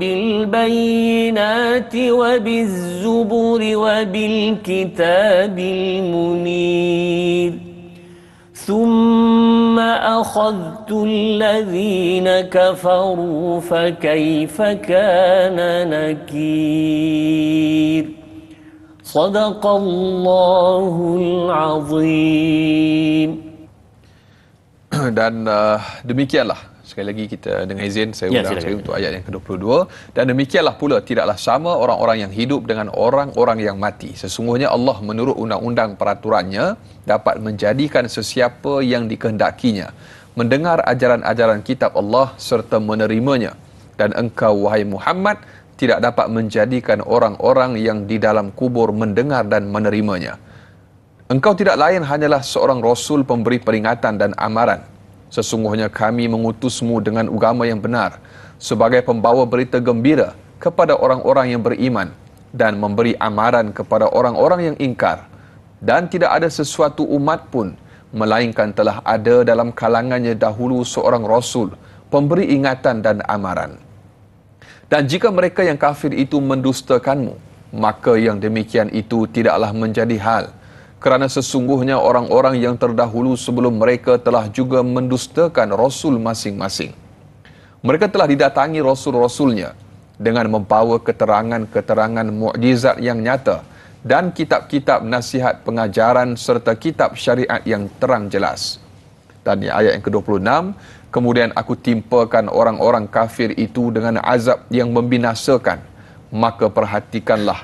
بالبينات وبالزبر وبالكتاب المنير ثم أخذت الذين كفروا فكيف كان نكير. صدق الله العظيم. Dan demikianlah, sekali lagi kita dengan izin saya ulang sekali untuk ayat yang ke-22, dan demikianlah pula tidaklah sama orang-orang yang hidup dengan orang-orang yang mati. Sesungguhnya Allah menurut undang-undang peraturannya dapat menjadikan sesiapa yang dikehendakinya mendengar ajaran-ajaran kitab Allah serta menerimanya, dan engkau wahai Muhammad tidak dapat menjadikan orang-orang yang di dalam kubur mendengar dan menerimanya. Engkau tidak lain hanyalah seorang rasul pemberi peringatan dan amaran. Sesungguhnya kami mengutusmu dengan agama yang benar. sebagai pembawa berita gembira kepada orang-orang yang beriman dan memberi amaran kepada orang-orang yang ingkar. Dan tidak ada sesuatu umat pun melainkan telah ada dalam kalangannya dahulu seorang rasul, pemberi ingatan dan amaran. Dan jika mereka yang kafir itu mendustakanmu, maka yang demikian itu tidaklah menjadi hal, kerana sesungguhnya orang-orang yang terdahulu sebelum mereka telah juga mendustakan rasul masing-masing. Mereka telah didatangi rasul-rasulnya dengan membawa keterangan-keterangan mukjizat yang nyata dan kitab-kitab nasihat pengajaran serta kitab syariat yang terang jelas. Dan di ayat yang ke-26, kemudian aku timpakan orang-orang kafir itu dengan azab yang membinasakan, maka perhatikanlah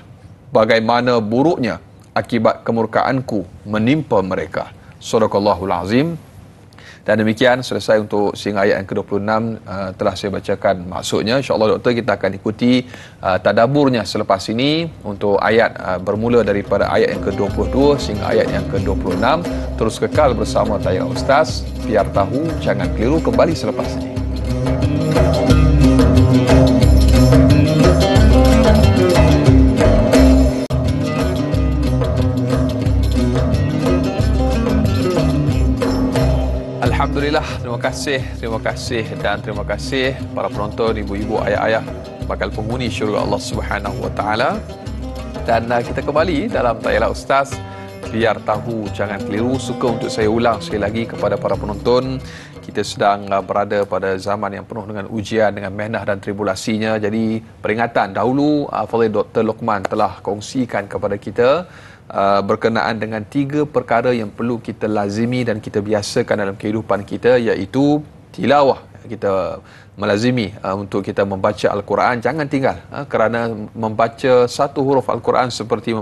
bagaimana buruknya akibat kemurkaanku menimpa mereka. Sadaqallahul Azim. Dan demikian selesai untuk sehingga ayat yang ke-26 telah saya bacakan maksudnya. InsyaAllah Doktor, kita akan ikuti tadaburnya selepas ini untuk ayat bermula daripada ayat yang ke-22 sehingga ayat yang ke-26. Terus kekal bersama Tayar Ustaz, biar tahu jangan keliru, kembali selepas ini. Alhamdulillah, terima kasih dan terima kasih para penonton, ibu-ibu, ayah-ayah, bakal penghuni syurga Allah Subhanahu Wa Taala. Dan kita kembali dalam Tayar Ustaz, biar tahu jangan keliru. Suka untuk saya ulang sekali lagi kepada para penonton, kita sedang berada pada zaman yang penuh dengan ujian, dengan mehnah dan tribulasinya. Jadi peringatan dahulu Fadil Dr. Luqman telah kongsikan kepada kita berkenaan dengan 3 perkara yang perlu kita lazimi dan kita biasakan dalam kehidupan kita, iaitu tilawah. Kita melazimi untuk kita membaca Al-Quran, jangan tinggal, kerana membaca satu huruf Al-Quran seperti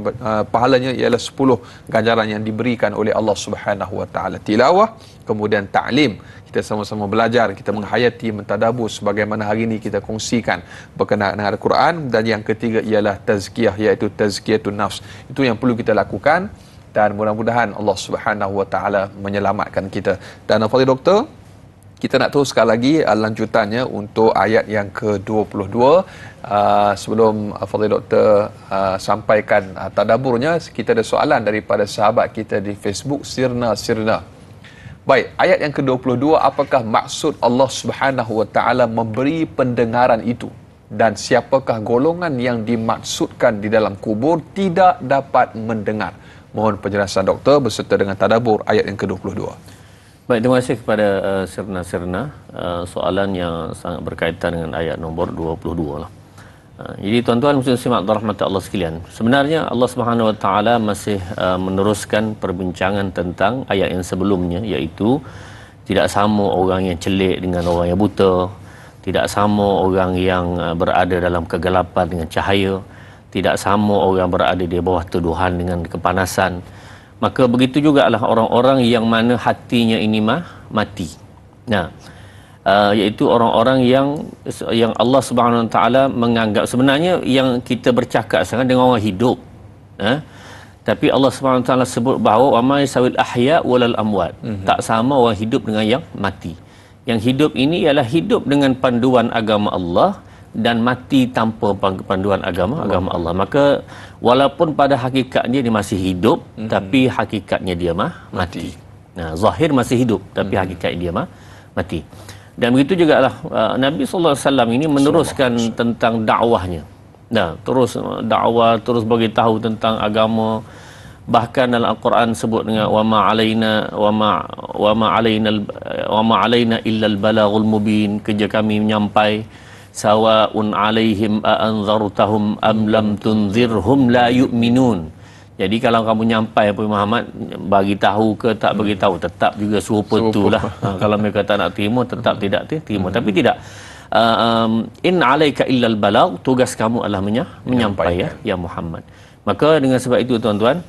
pahalanya ialah 10 ganjaran yang diberikan oleh Allah Subhanahu Wa Taala. Tilawah, kemudian ta'lim, kita sama-sama belajar, kita menghayati, mentadabbur sebagaimana hari ini kita kongsikan berkenaan dengan Al-Quran. Dan yang ketiga ialah tazkiyah, iaitu tazkiyatun nafs. Itu yang perlu kita lakukan dan mudah-mudahan Allah Subhanahu Wa Taala menyelamatkan kita. Dan Fadil Doktor, kita nak teruskan lagi lanjutannya untuk ayat yang ke-22. Sebelum Fadil Doktor sampaikan tadabburnya, kita ada soalan daripada sahabat kita di Facebook, Sirna. Baik, ayat yang ke-22, apakah maksud Allah Subhanahu Wa Taala memberi pendengaran itu? Dan siapakah golongan yang dimaksudkan di dalam kubur tidak dapat mendengar? Mohon penjelasan Doktor beserta dengan tadabbur ayat yang ke-22. Baik, terima kasih kepada Sirna. Soalan yang sangat berkaitan dengan ayat nombor 22 lah. Jadi tuan-tuan muslim rahmat Allah sekalian, sebenarnya Allah Subhanahu Wa Taala masih meneruskan perbincangan tentang ayat yang sebelumnya, iaitu tidak sama orang yang celik dengan orang yang buta, tidak sama orang yang berada dalam kegelapan dengan cahaya, tidak sama orang berada di bawah tuduhan dengan kepanasan. Maka begitu jugalah orang-orang yang mana hatinya ini mati. Nah, iaitu orang-orang yang Allah Subhanahu Wa Taala menganggap, sebenarnya yang kita bercakap sekarang dengan orang hidup, tapi Allah Subhanahu Wa Taala sebut bahawa wa ma yasawil ahya walal amwat. Tak sama orang hidup dengan yang mati. Yang hidup ini ialah hidup dengan panduan agama Allah dan mati tanpa panduan agama Allah. Maka walaupun pada hakikatnya dia masih hidup, tapi hakikatnya dia mati. Nah, zahir masih hidup, tapi hakikat dia mati. Dan begitu jugalah Nabi sallallahu alaihi wasallam ini meneruskan tentang dakwahnya. Nah, terus dakwah, terus bagi tahu tentang agama. Bahkan dalam Al-Quran sebut dengan wa ma alaina illa al-balaghul mubin, kerja kami menyampai. Sawaun alaihim a anzartahum am lam tunzirhum la yu'minun. Jadi kalau kamu nyampai apa Muhammad, bagi tahu ke tak bagi tahu, tetap juga serupa itulah. Kalau mereka tak nak terima, tetap tidak terima. Tapi tidak. In alaika illal balagh, tugas kamu adalah menyampaikan ya Muhammad. Maka dengan sebab itu tuan-tuan,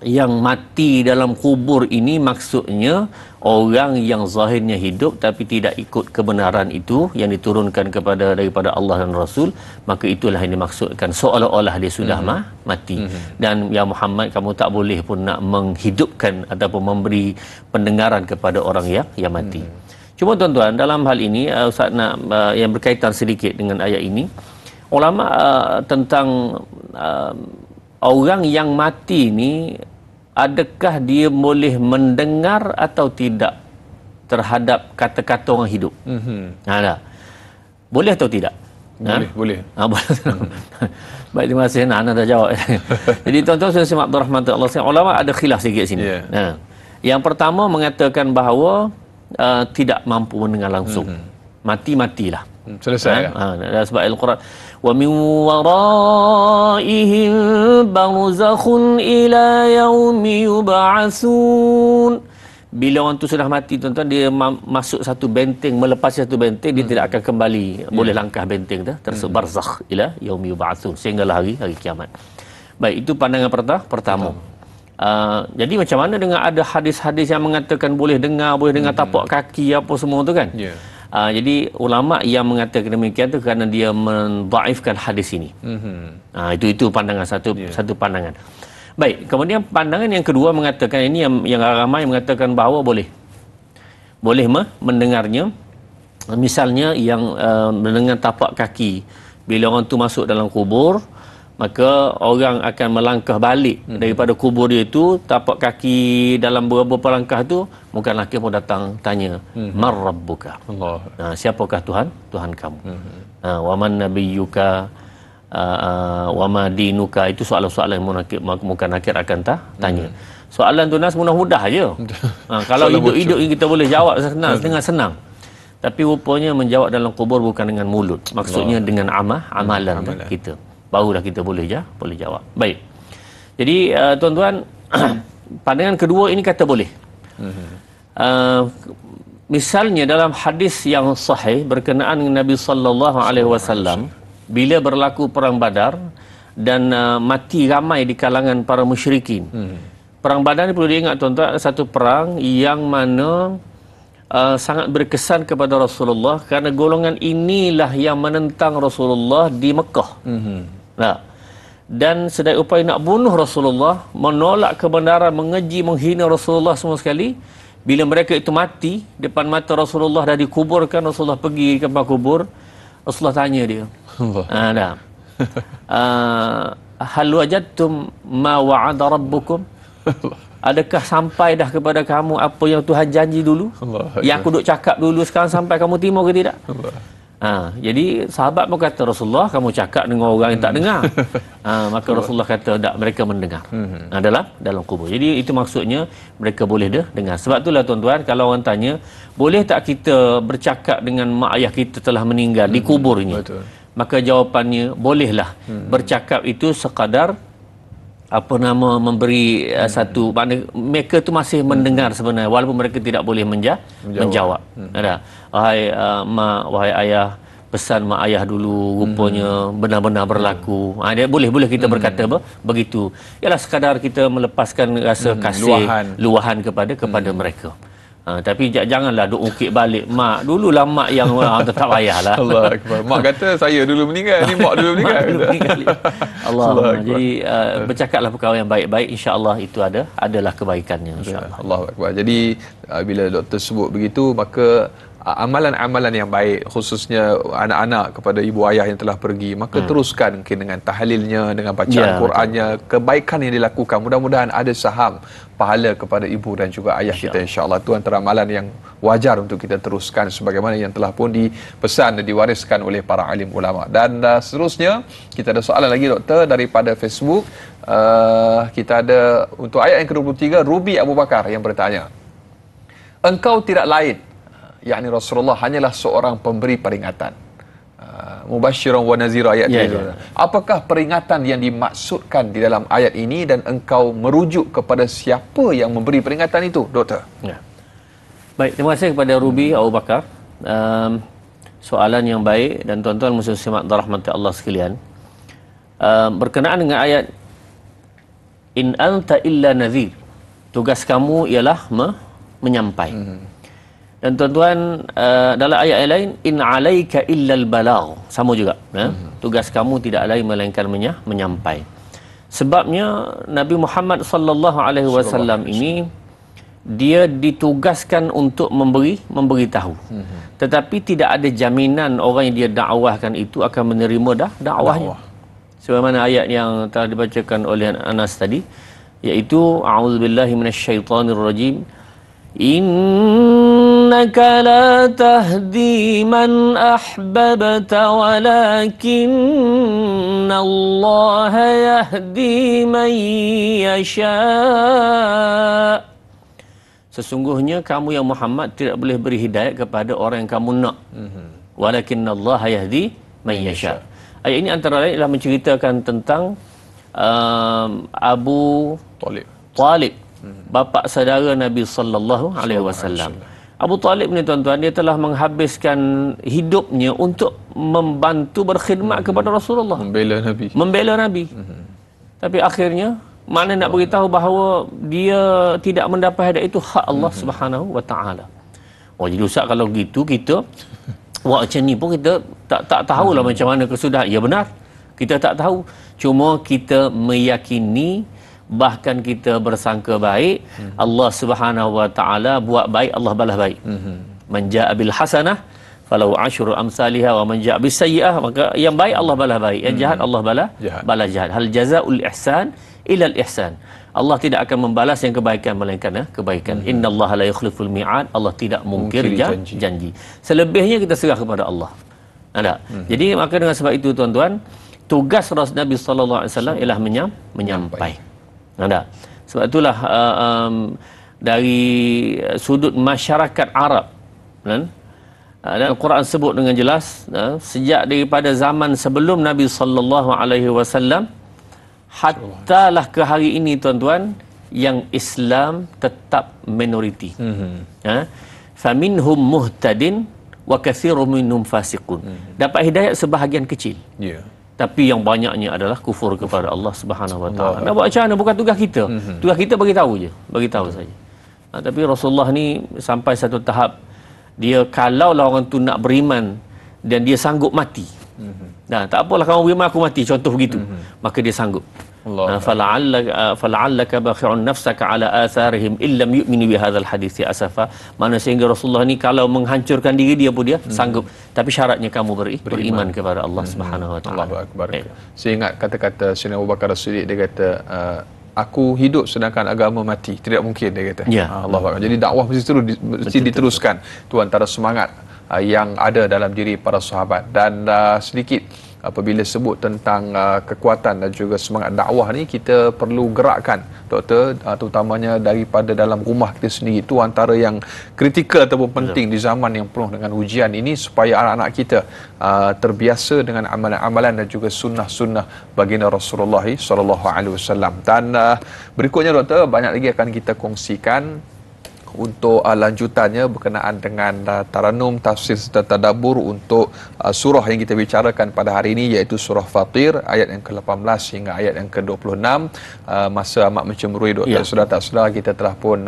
yang mati dalam kubur ini maksudnya orang yang zahirnya hidup tapi tidak ikut kebenaran itu yang diturunkan daripada Allah dan Rasul, maka itulah yang dimaksudkan, seolah-olah dia sudah mati. Dan ya Muhammad, kamu tak boleh pun nak menghidupkan ataupun memberi pendengaran kepada orang yang mati. Cuma tuan-tuan, dalam hal ini Ustaz nak yang berkaitan sedikit dengan ayat ini, ulama tentang orang yang mati ni, adakah dia boleh mendengar atau tidak terhadap kata-kata orang hidup? Ada. Boleh atau tidak? Boleh. Boleh. Baik, terima kasih. Ana dah jawab. Jadi tuan-tuan saya simak Abdul-Rahman Allah sekalian, ulama ada khilaf sikit sini. Yang pertama mengatakan bahawa tidak mampu mendengar langsung. Matilah. Selesai. Sebab Al-Quran, wa min waraihim barzakhun ila yaumi yub'atsun. Bila orang tu sudah mati, tuan-tuan, dia masuk satu benteng, melepasi satu benteng, dia tidak akan kembali boleh langkah benteng tu, tersebut barzakh ila yaumi yub'atsun, sehinggalah hari kiamat. Baik, itu pandangan pertama. Jadi macam mana dengan ada hadis-hadis yang mengatakan boleh dengar tapak kaki apa semua tu kan? Jadi ulama yang mengatakan demikian tu kerana dia mendhaifkan hadis ini. Itu pandangan satu pandangan. Baik, kemudian pandangan yang kedua mengatakan, ini yang ramai mengatakan bahawa boleh mendengarnya. Misalnya yang mendengar tapak kaki, bila orang tu masuk dalam kubur, maka orang akan melangkah balik daripada kubur dia itu, tapak kaki dalam beberapa langkah tu, mungkin lelaki pun datang tanya, man rabbuka, siapakah Tuhan kamu, wa man nabiyyuka, wa ma dinuka. Itu soalan-soalan yang mungkin nakir akan tanya. Soalan tu Nas mudah-mudah aje. Kalau hidup ini kita boleh jawab dengan senang. Tapi rupanya menjawab dalam kubur bukan dengan mulut. Maksudnya dengan amalan kita. Barulah kita boleh jawab. Baik. Jadi tuan-tuan, pandangan kedua ini kata boleh. Misalnya dalam hadis yang sahih berkenaan dengan Nabi sallallahu alaihi wasallam, bila berlaku perang Badar dan mati ramai di kalangan para musyrikin. Perang Badar ni perlu diingat tuan-tuan, satu perang yang mana sangat berkesan kepada Rasulullah kerana golongan inilah yang menentang Rasulullah di Mekah. Dan sedaya upaya nak bunuh Rasulullah, menolak kebenaran, mengeji, menghina Rasulullah semua sekali. Bila mereka itu mati depan mata Rasulullah, dah dikuburkan, Rasulullah pergi ke tempat kubur, Rasulullah tanya dia, hal wajadtum ma wa'ada rabbukum, adakah sampai dah kepada kamu apa yang Tuhan janji dulu, yang aku duk cakap dulu, sekarang sampai kamu timur ke tidak? Jadi sahabat pun kata, Rasulullah, kamu cakap dengan orang yang tak dengar. Maka Rasulullah kata, tak, mereka mendengar dalam kubur. Jadi itu maksudnya mereka boleh dengar. Sebab itulah tuan-tuan, kalau orang tanya, boleh tak kita bercakap dengan mak ayah kita telah meninggal di kuburnya? Betul. Maka jawapannya, bolehlah. Bercakap itu sekadar memberi satu, makna mereka tu masih mendengar sebenarnya, walaupun mereka tidak boleh menjawab. Wahai mak, wahai ayah, pesan mak ayah dulu, rupanya benar-benar berlaku. Dia boleh kita berkata begitu. Ialah sekadar kita melepaskan rasa kasih, luahan kepada mereka. Tapi janganlah duk ungkit balik, mak dululah, mak yang tetap payahlah. Allah Akbar. Mak kata saya dulu meninggal, ni mak dulu meninggal. Allah. Jadi bercakaplah perkara yang baik-baik, insya-Allah itu adalah kebaikannya, insya-Allah. Allah Akbar. Jadi bila doktor sebut begitu, maka amalan-amalan yang baik, khususnya anak-anak kepada ibu ayah yang telah pergi, maka teruskan mungkin dengan tahlilnya, dengan bacaan Qurannya, kebaikan yang dilakukan. Mudah-mudahan ada saham pahala kepada ibu dan juga ayah kita, insya-Allah. Itu antara amalan yang wajar untuk kita teruskan sebagaimana yang telah pun dipesan dan diwariskan oleh para alim ulama. Dan seterusnya kita ada soalan lagi doktor daripada Facebook. Kita ada untuk ayat yang ke-23, Ruby Abu Bakar yang bertanya, engkau tidak lain, yakni Rasulullah hanyalah seorang pemberi peringatan. Mubasyiran wa nazira, ayat itu. Apakah peringatan yang dimaksudkan di dalam ayat ini dan engkau merujuk kepada siapa yang memberi peringatan itu, doktor? Baik, terima kasih kepada Ruby Abu Bakar. Soalan yang baik, dan tuan-tuan muslim simak rahmat Allah sekalian. Berkenaan dengan ayat in anta illa nadhir, tugas kamu ialah menyampai. Dan tuan-tuan, dalam ayat yang lain, in alaika illal balagh, sama juga. Tugas kamu tidak lain melainkan menyampai. Sebabnya Nabi Muhammad sallallahu alaihi wasallam ini dia ditugaskan untuk memberitahu. Tetapi tidak ada jaminan orang yang dia dakwahkan itu akan menerima dakwahnya. Sebagaimana ayat yang telah dibacakan oleh Anas tadi, iaitu a'udzubillahi minasyaitonirrajim, innaka la tahdi man ahbabta walakinna Allah yahdi man yasha. Sesungguhnya kamu yang Muhammad tidak boleh beri hidayat kepada orang yang kamu nak. Walakinna Allah yahdi man yasha. Ayat ini antara lain ialah menceritakan tentang Abu Talib, bapa saudara Nabi sallallahu alaihi wasallam. Abu Talib ni tuan-tuan, dia telah menghabiskan hidupnya untuk membantu berkhidmat kepada Rasulullah, membela Nabi. Tapi akhirnya mana nak beritahu bahawa dia tidak mendapat hadiah itu hak Allah Subhanahu wa taala. Oh, jadi ustaz, kalau gitu kita buat macam ni pun kita tak tahulah macam mana kesudahan. Ya benar, kita tak tahu. Cuma kita meyakini, bahkan kita bersangka baik, Allah Subhanahu wa taala buat baik, Allah balas baik. Man jaa bil hasanah falau asyru amsalha wa man jaa bis sayyi'ah, maka yang baik Allah balas baik, yang jahat Allah balas jahat. Hal jazaa'ul ihsan ila al ihsan. Allah tidak akan membalas yang kebaikan melainkan kebaikan. Innallaha la yukhliful mi'ad. Allah tidak mungkir janji. Selebihnya kita serah kepada Allah. Ada. Jadi maka dengan sebab itu tuan-tuan, tugas Rasul Nabi sallallahu alaihi wasallam ialah menyampai. Ada. Sebab itulah dari sudut masyarakat Arab, kan? Dan Al-Quran sebut dengan jelas, sejak daripada zaman sebelum Nabi sallallahu alaihi wasallam hattalah ke hari ini tuan-tuan, yang Islam tetap minoriti. Faminhum muhtadin wa katsirun minhum fasiqun. Dapat hidayah sebahagian kecil. Tapi yang banyaknya adalah kufur kepada Allah Subhanahu wa taala. Nak buat macam mana? Bukan tugas kita. Tugas kita bagi tahu je, bagi tahu saja. Tapi Rasulullah ni sampai satu tahap, dia kalaulah orang tu nak beriman dan dia sanggup mati. Nah, tak apalah kamu beriman aku mati, contoh begitu. Maka dia sanggup. Fala'allaka bakhi'un nafsaka ala atharihim illam yu'minu bihadzal hadithi asafa. Mana sehingga Rasulullah ni kalau menghancurkan diri dia pun dia sanggup. Tapi syaratnya kamu beriman kepada Allah Subhanahu wa taala. Allahu akbar. Saya ingat kata-kata Sayyidina Abu Bakar As-Siddiq, dia kata aku hidup sedangkan agama mati. Tidak mungkin, dia kata. Allahu akbar. Jadi dakwah mesti diteruskan. Itu antara semangat yang ada dalam diri para sahabat. Dan sedikit apabila sebut tentang kekuatan dan juga semangat dakwah ni, kita perlu gerakkan, doktor, terutamanya daripada dalam rumah kita sendiri. Itu antara yang kritikal ataupun penting di zaman yang penuh dengan ujian ini, supaya anak-anak kita terbiasa dengan amalan-amalan dan juga sunnah-sunnah baginda Rasulullah sallallahu alaihi wasallam. Dan berikutnya doktor, banyak lagi akan kita kongsikan untuk lanjutannya berkenaan dengan taranum, tafsir serta tadabbur untuk surah yang kita bicarakan pada hari ini, iaitu surah Fatir ayat yang ke-18 hingga ayat yang ke-26. Masa amat mencemburui doktor. Sudah tak sudah, kita telah pun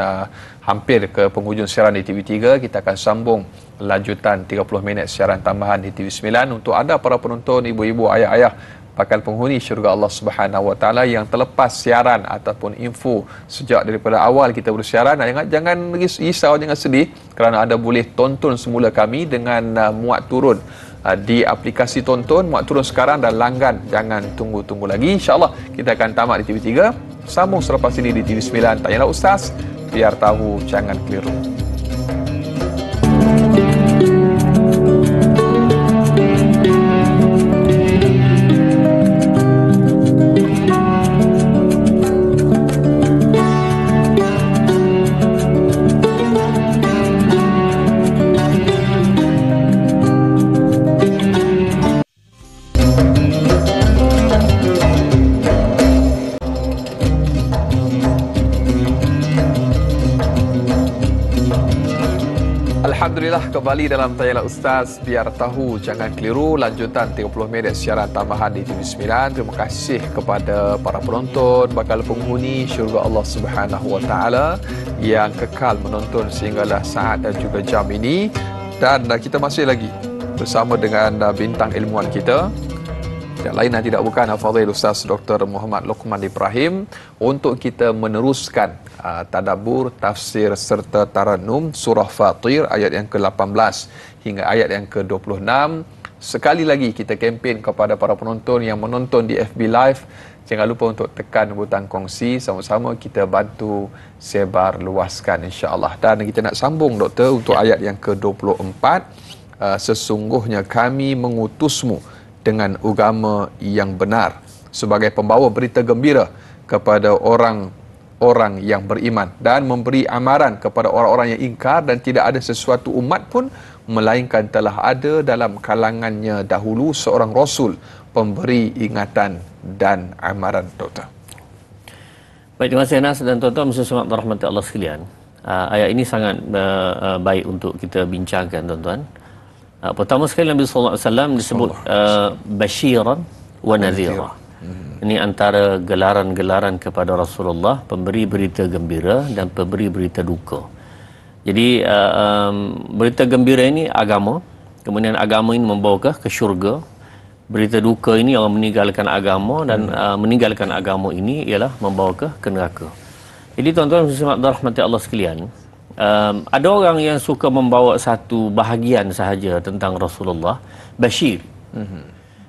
hampir ke penghujung siaran di TV3. Kita akan sambung lanjutan 30 minit siaran tambahan di TV9 untuk anda para penonton, ibu-ibu, ayah-ayah, bakal penghuni syurga Allah Subhanahu wa taala yang terlepas siaran ataupun info sejak daripada awal kita bersiaran. Jangan risau, jangan sedih, kerana anda boleh tonton semula kami dengan muat turun di aplikasi tonton. Muat turun sekarang dan langgan, jangan tunggu-tunggu lagi. InsyaAllah kita akan tamat di TV3, sambung selepas ini di TV9. Tanyalah Ustaz, biar tahu jangan keliru. Alhamdulillah, kembali dalam Tanyalah Ustaz, biar tahu jangan keliru, lanjutan 30 minit siaran tambahan di TV9. Terima kasih kepada para penonton, bakal penghuni syurga Allah Subhanahu wa taala yang kekal menonton sehinggalah saat dan juga jam ini. Dan kita masih lagi bersama dengan bintang ilmuwan kita, Yang lain dan tidak bukan Al-Fadhil Ustaz Dr. Muhammad Luqman Ibrahim untuk kita meneruskan tadabbur, tafsir serta tarannum surah Fatir ayat yang ke-18 hingga ayat yang ke-26. Sekali lagi kita kempen kepada para penonton yang menonton di FB Live, jangan lupa untuk tekan butang kongsi, sama-sama kita bantu sebar luaskan insya-Allah. Dan kita nak sambung doktor untuk ayat yang ke-24, sesungguhnya kami mengutusmu dengan agama yang benar sebagai pembawa berita gembira kepada orang-orang yang beriman dan memberi amaran kepada orang-orang yang ingkar, dan tidak ada sesuatu umat pun melainkan telah ada dalam kalangannya dahulu seorang rasul pemberi ingatan dan amaran. Doktor. Baik, terima kasih Nas dan tuan-tuan muslimin rahmati Allah sekalian. Ayat ini sangat baik untuk kita bincangkan tuan-tuan. Pertama sekali Nabi sallallahu alaihi wasallam disebut basyiran wa nadhira. Ini antara gelaran-gelaran kepada Rasulullah, pemberi berita gembira dan pemberi berita duka. Jadi berita gembira ini agama, kemudian agama ini membawa ke syurga. Berita duka ini orang meninggalkan agama, dan meninggalkan agama ini ialah membawa ke neraka. Jadi tuan-tuan rahmati Allah sekalian, ada orang yang suka membawa satu bahagian sahaja tentang Rasulullah, Bashir.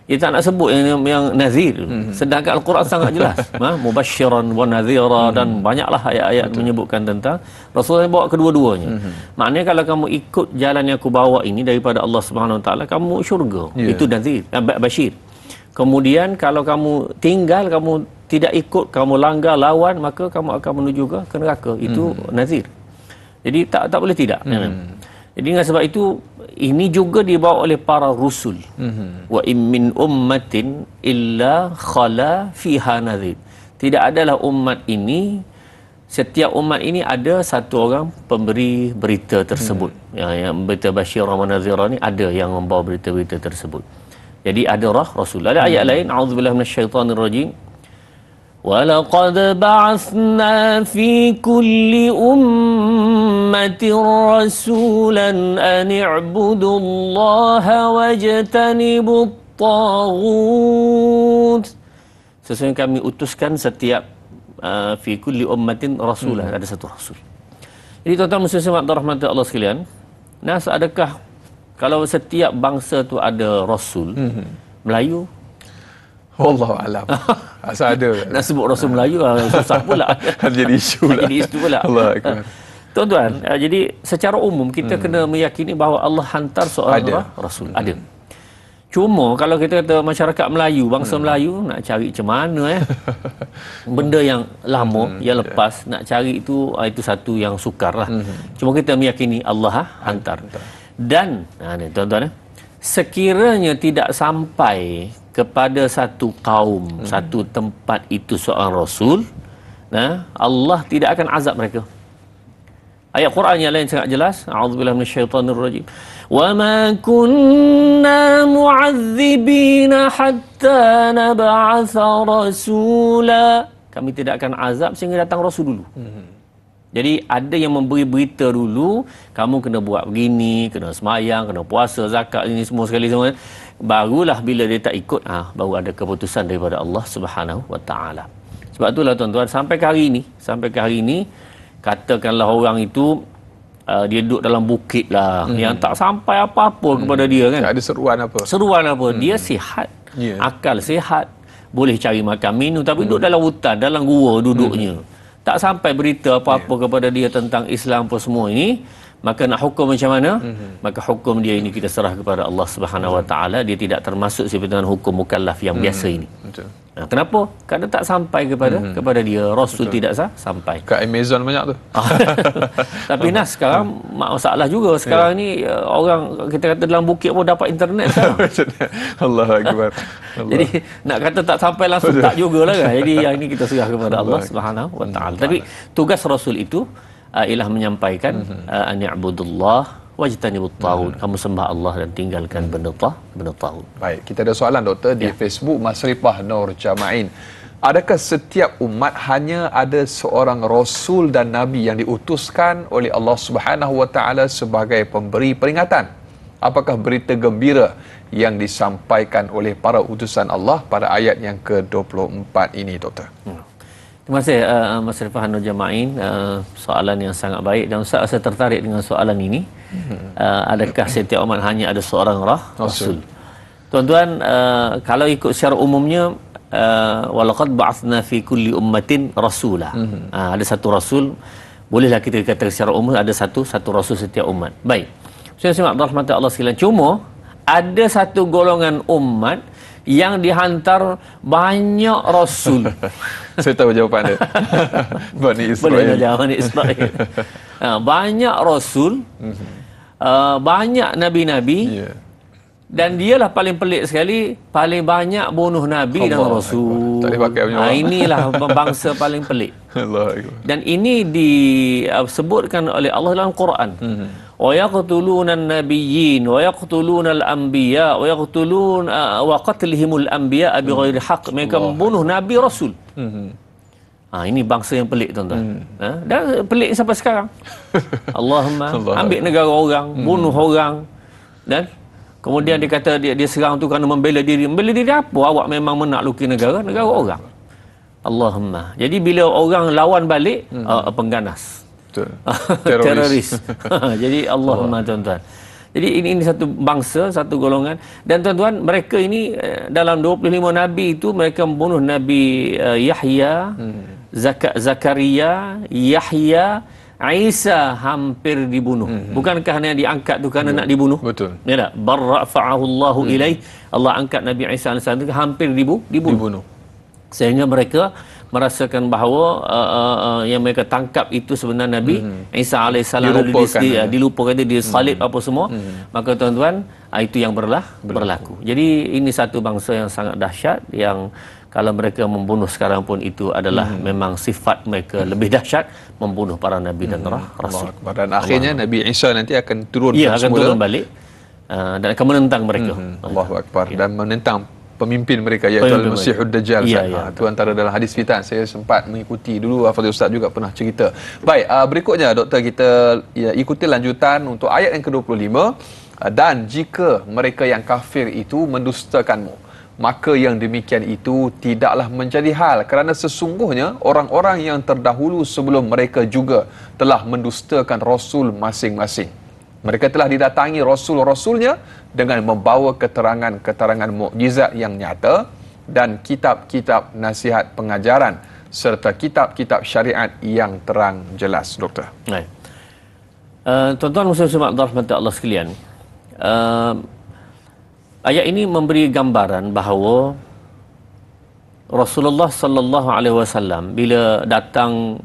Dia tak nak sebut yang Nazir. Sedangkan Al-Quran sangat jelas. Mubasyiran wa nadhira, dan banyaklah ayat-ayat menyebutkan tentang Rasulullah bawa kedua-duanya. Maknanya kalau kamu ikut jalan yang aku bawa ini daripada Allah Subhanahu Wa Taala, kamu syurga. Itu Nazir, Bashir. Kemudian kalau kamu tinggal, kamu tidak ikut, kamu langgar, lawan, maka kamu akan menuju ke neraka. Itu Nazir. Jadi tak boleh tidak. Jadi dengan sebab itu ini juga dibawa oleh para rasul. Wa in min ummatin illa khala fiha nadhir. Tidak adalah umat ini, setiap umat ini ada satu orang pemberi berita tersebut. Yang berita basyirah wa nadhira ni ada yang membawa berita-berita tersebut. Jadi ada rasul. Ada ayat lain, a'udzubillahi minasyaitonir rajim. وَلَقَدْ بَعَثْنَا فِي كُلِّ أُمَّةٍ رَسُولًا أَنِ اعْبُدُوا اللَّهَ وَاجْتَنِبُوا الطَّاغُوتَ. Sesungguhnya kami utuskan setiap fi kulli ummatin rasulan, ada satu rasul. Jadi tuan-tuan muslimin rahmati Allah sekalian, nas adakah kalau setiap bangsa tu ada rasul? Melayu Wallahu alam. Asal ada. Nak sebut Rasul Melayu susah pula. Jadi isu lah. Jadi isu pula. Allahu akbar. Tuan-tuan, jadi secara umum kita kena meyakini bahawa Allah hantar seorang Rasul. Ada. Cuma kalau kita kata masyarakat Melayu, bangsa Melayu nak cari macam mana benda yang lama, yang lepas, nak cari itu satu yang sukar lah. Cuma kita meyakini Allah hantar. Dan tuan-tuan, sekiranya tidak sampai kepada satu kaum, satu tempat itu seorang Rasul, Allah tidak akan azab mereka. Ayat Quran yang lain sangat jelas, a'udzubillahi minasyaitonir rajim. Wa ma kunna mu'adzibina hatta nab'atha rasula. Kami tidak akan azab sehingga datang Rasul dulu. Jadi ada yang memberi berita dulu, kamu kena buat begini, kena semayang, kena puasa, zakat, ini semua sekali semua. Barulah bila dia tak ikut, baru ada keputusan daripada Allah Subhanahu Wa Taala. Sebab itulah tuan-tuan, sampai ke hari ini, katakanlah orang itu dia duduk dalam bukit lah, yang tak sampai apa-apa kepada dia kan. Tak ada seruan apa. Seruan apa? Dia sihat, akal sihat, boleh cari makan minum, tapi duduk dalam hutan, dalam gua duduknya. Tak sampai berita apa-apa kepada dia tentang Islam apa semua ini, maka nak hukum macam mana? Maka hukum dia ini kita serah kepada Allah Subhanahu Wa Taala. Dia tidak termasuk seperti hukum mukallaf yang biasa ini. Betul. Kenapa? Kerana tak sampai kepada dia. Rasul tidak sampai. Kat Amazon banyak tu. Tapi Nas, sekarang masalah juga. Sekarang ni orang kita kata dalam bukit pun dapat internet sekarang. Allahu akbar. Jadi nak kata tak sampai langsung tak jugalah kan. Jadi yang ini kita serah kepada Allah Subhanahu Wa Taala. Tapi tugas Rasul itu ialah menyampaikan an-i'budullah wajtanibut taghut. Kamu sembah Allah dan tinggalkan benda taghut. Baik, kita ada soalan doktor di Facebook Masrifah Nur Jama'in. Adakah setiap umat hanya ada seorang rasul dan nabi yang diutuskan oleh Allah Subhanahu Wa Taala sebagai pemberi peringatan? Apakah berita gembira yang disampaikan oleh para utusan Allah pada ayat yang ke-24 ini, Doktor? Terima kasih Mas Rifah Nur Jama'in, soalan yang sangat baik, dan Ustaz saya tertarik dengan soalan ini. Adakah setiap umat hanya ada seorang Rasul? Tuan-tuan, kalau ikut secara umumnya, walaqad ba'athna fi kulli ummatin rasula. Ada satu Rasul, bolehlah kita kata secara umum ada satu Rasul setiap umat. Baik. Saya simak rahmat Allah sekalian. Cuma ada satu golongan umat yang dihantar banyak Rasul. Saya tahu jawapan dia. Bani Israel. Boleh jawab Bani Israel. Banyak Rasul, banyak Nabi-Nabi, dan dialah paling pelik sekali, paling banyak bunuh Nabi dan Rasul. Tak boleh pakai punya orang. Inilah bangsa paling pelik. Dan ini disebutkan oleh Allah dalam Quran. Wa yaqtuluna an-nabiyyin wa yaqtuluna al-anbiya wa yaqtulun wa qatlihimul anbiya bighairi haqq. Mereka membunuh nabi rasul. Ini bangsa yang pelik, tuan-tuan. Dan pelik sampai sekarang. Allahumma ambil negara orang, bunuh orang, dan kemudian dia kata dia serang tu kerana membela diri. Membela diri apa? Awak memang menakluki negara orang. Allahumma. Jadi bila orang lawan balik, pengganas. Teroris. Jadi Allahumma, tuan-tuan. Jadi ini satu bangsa, satu golongan. Dan tuan-tuan, mereka ini dalam 25 Nabi itu, mereka membunuh Nabi Yahya, Zakaria, Yahya, Isa hampir dibunuh. Bukankah yang diangkat tu kerana nak dibunuh? Betul. Ya tak? Barra'fa'ahu Allahu ilaih. Allah angkat Nabi Isa AS hampir dibunuh. Sehingga mereka merasakan bahawa yang mereka tangkap itu sebenarnya Nabi Isa AS dilupakan dia salib apa semua. Maka tuan-tuan, itu yang berlaku. Jadi ini satu bangsa yang sangat dahsyat, yang kalau mereka membunuh sekarang pun itu adalah memang sifat mereka lebih dahsyat, membunuh para Nabi dan Rasul. Dan akhirnya Nabi Isa nanti akan turun turun balik dan akan menentang mereka. Allahu Akbar. Dan menentang pemimpin mereka, iaitu Al-Masihud Dajjal. Itu antara dalam hadis fitan. Saya sempat mengikuti dulu, Fadil Ustaz juga pernah cerita. Baik, berikutnya Doktor, kita ikuti lanjutan untuk ayat yang ke-25. Dan jika mereka yang kafir itu mendustakanmu, maka yang demikian itu tidaklah menjadi hal, kerana sesungguhnya orang-orang yang terdahulu sebelum mereka juga telah mendustakan Rasul masing-masing. Mereka telah didatangi Rasul-Rasulnya dengan membawa keterangan-keterangan mukjizat yang nyata dan kitab-kitab nasihat pengajaran serta kitab-kitab syariat yang terang jelas. Doktor. Tuan-tuan muslim-muslimat rahmat Allah sekalian, ayat ini memberi gambaran bahawa Rasulullah sallallahu alaihi wasallam bila datang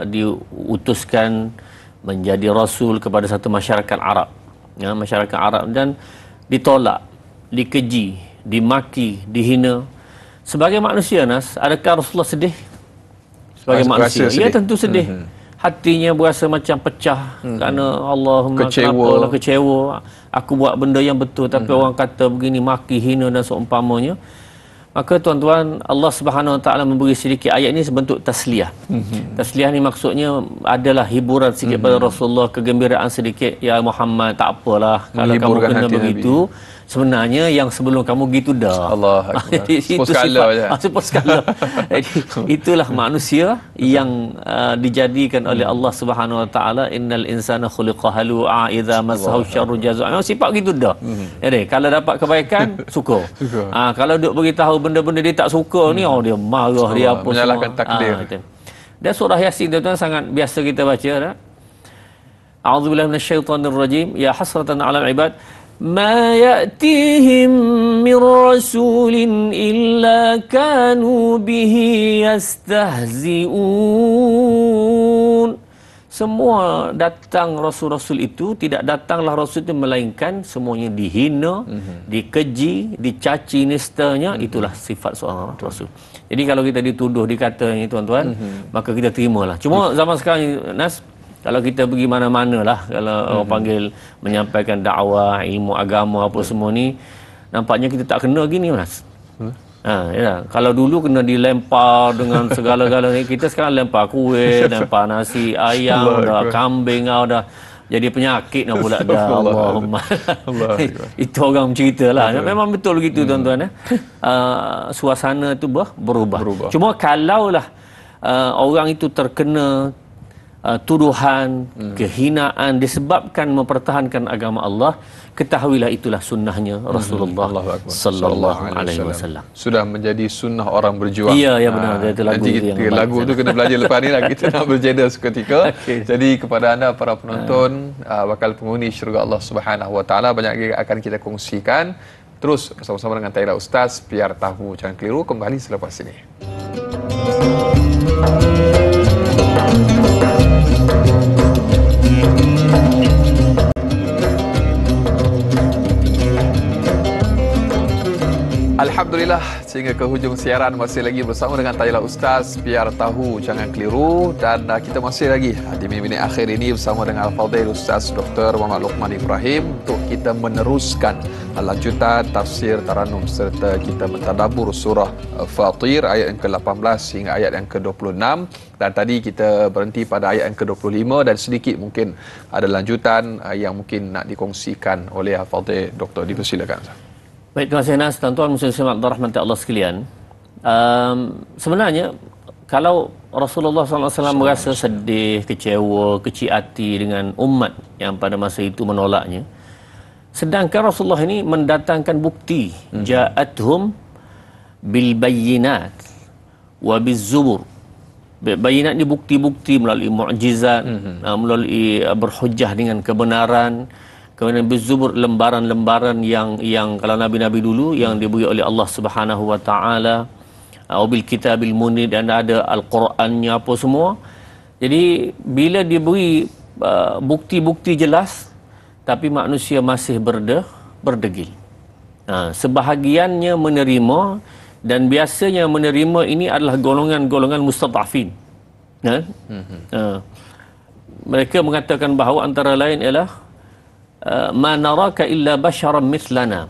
diutuskan menjadi rasul kepada satu masyarakat Arab, masyarakat Arab, dan ditolak, dikeji, dimaki, dihina. Sebagai manusia, adakah Rasulullah sedih? Sebagai manusia, ia tentu sedih. Hatinya berasa macam pecah kerana Allahumma kecewa. Aku buat benda yang betul tapi orang kata begini, maki, hina dan seumpamanya. Maka tuan-tuan, Allah Subhanahu Wa Taala memberi sedikit ayat ini sebentuk tasliyah. Tasliyah ni maksudnya adalah hiburan sikit pada Rasulullah, kegembiraan sedikit. Ya Muhammad, tak apalah kalau kamu kena begitu. Sebenarnya yang sebelum kamu gitu dah. Allah Akbar. Sepuluh skala. Jadi itulah manusia yang dijadikan oleh Allah Subhanahu Wa Taala. Innal insana khuliqa halu'a idza massahu syarru jazua. Memang sifat gitu dah. Jadi kalau dapat kebaikan suka. Kalau duk beritahu benda-benda dia tak suka ni, dia marah, dia apa menyalahkan takdir. Dan surah Yasin tuan-tuan sangat biasa kita baca dah. A'udzubillahi minasyaitonir rajim. Ya hasratan 'alal ibad ما يأتيهم من رسول إلا كانوا به يستهزئون. Semua datang rasul-rasul itu, tidak datanglah rasul itu melainkan semuanya dihina, dikeji, dicaci nistanya. Itulah sifat seorang rasul. Jadi kalau kita dituduh, dikata ini tuan-tuan, maka kita terimalah. Cuma zaman sekarang kalau kita pergi mana-mana lah, kalau orang panggil menyampaikan dakwah, ilmu agama apa semua ni, nampaknya kita tak kena gini, Mas. Kalau dulu kena dilempar dengan segala-galanya, kita sekarang lempar kuih, lempar nasi ayam, dah kambing, dah jadi penyakit nak pula dah. Allahumma. Itu orang cerita lah. Memang betul begitu tuan-tuan. Suasana tu berubah. Cuma kalaulah orang itu terkena tuduhan, kehinaan disebabkan mempertahankan agama Allah, ketahuilah itulah sunnahnya Rasulullah sallallahu alaihi wasallam. Sudah menjadi sunnah orang berjuang. Ya benar. Itu lagu yang lagu tu kena belajar lepas ni lah. Kita nak berjeda seketika. Jadi kepada anda para penonton, bakal penghuni syurga Allah Subhanahu wa taala, banyak lagi akan kita kongsikan. Terus bersama-sama dengan Taira Ustaz, biar tahu jangan keliru, kembali selepas ini. Alhamdulillah, sehingga ke hujung siaran masih lagi bersama dengan Taira Ustaz, biar tahu jangan keliru, dan kita masih lagi di minit akhir ini bersama dengan Al-Fadhil Ustaz Dr. Muhammad Luqman Ibrahim untuk kita meneruskan lanjutan tafsir Taranum serta kita mentadabbur surah Fatir ayat yang ke-18 hingga ayat yang ke-26, dan tadi kita berhenti pada ayat yang ke-25 dan sedikit mungkin ada lanjutan yang mungkin nak dikongsikan oleh Al-Fadhil Dr. Dipersilakan. Baik, terima kasih Nas, tuan-tuan muslim rahmati Allah sekalian. Sebenarnya kalau Rasulullah SAW merasa sedih, kecewa, kecil hati dengan umat yang pada masa itu menolaknya, sedangkan Rasulullah ini mendatangkan bukti, ja'athum bil bayyinat wa biz zubur. Bayinat ni bukti-bukti melalui mukjizat, melalui berhujjah dengan kebenaran. Kemudian berzubur lembaran-lembaran yang kalau nabi-nabi dulu yang diberi oleh Allah Subhanahu wa taala, bil kitabil munir, dan ada al-Qurannya apa semua. Jadi bila diberi bukti-bukti jelas, tapi manusia masih berdegil. Sebahagiannya menerima, dan biasanya menerima ini adalah golongan-golongan mustadafin. Mereka mengatakan bahawa antara lain ialah ma naraka illa basharan mithlana,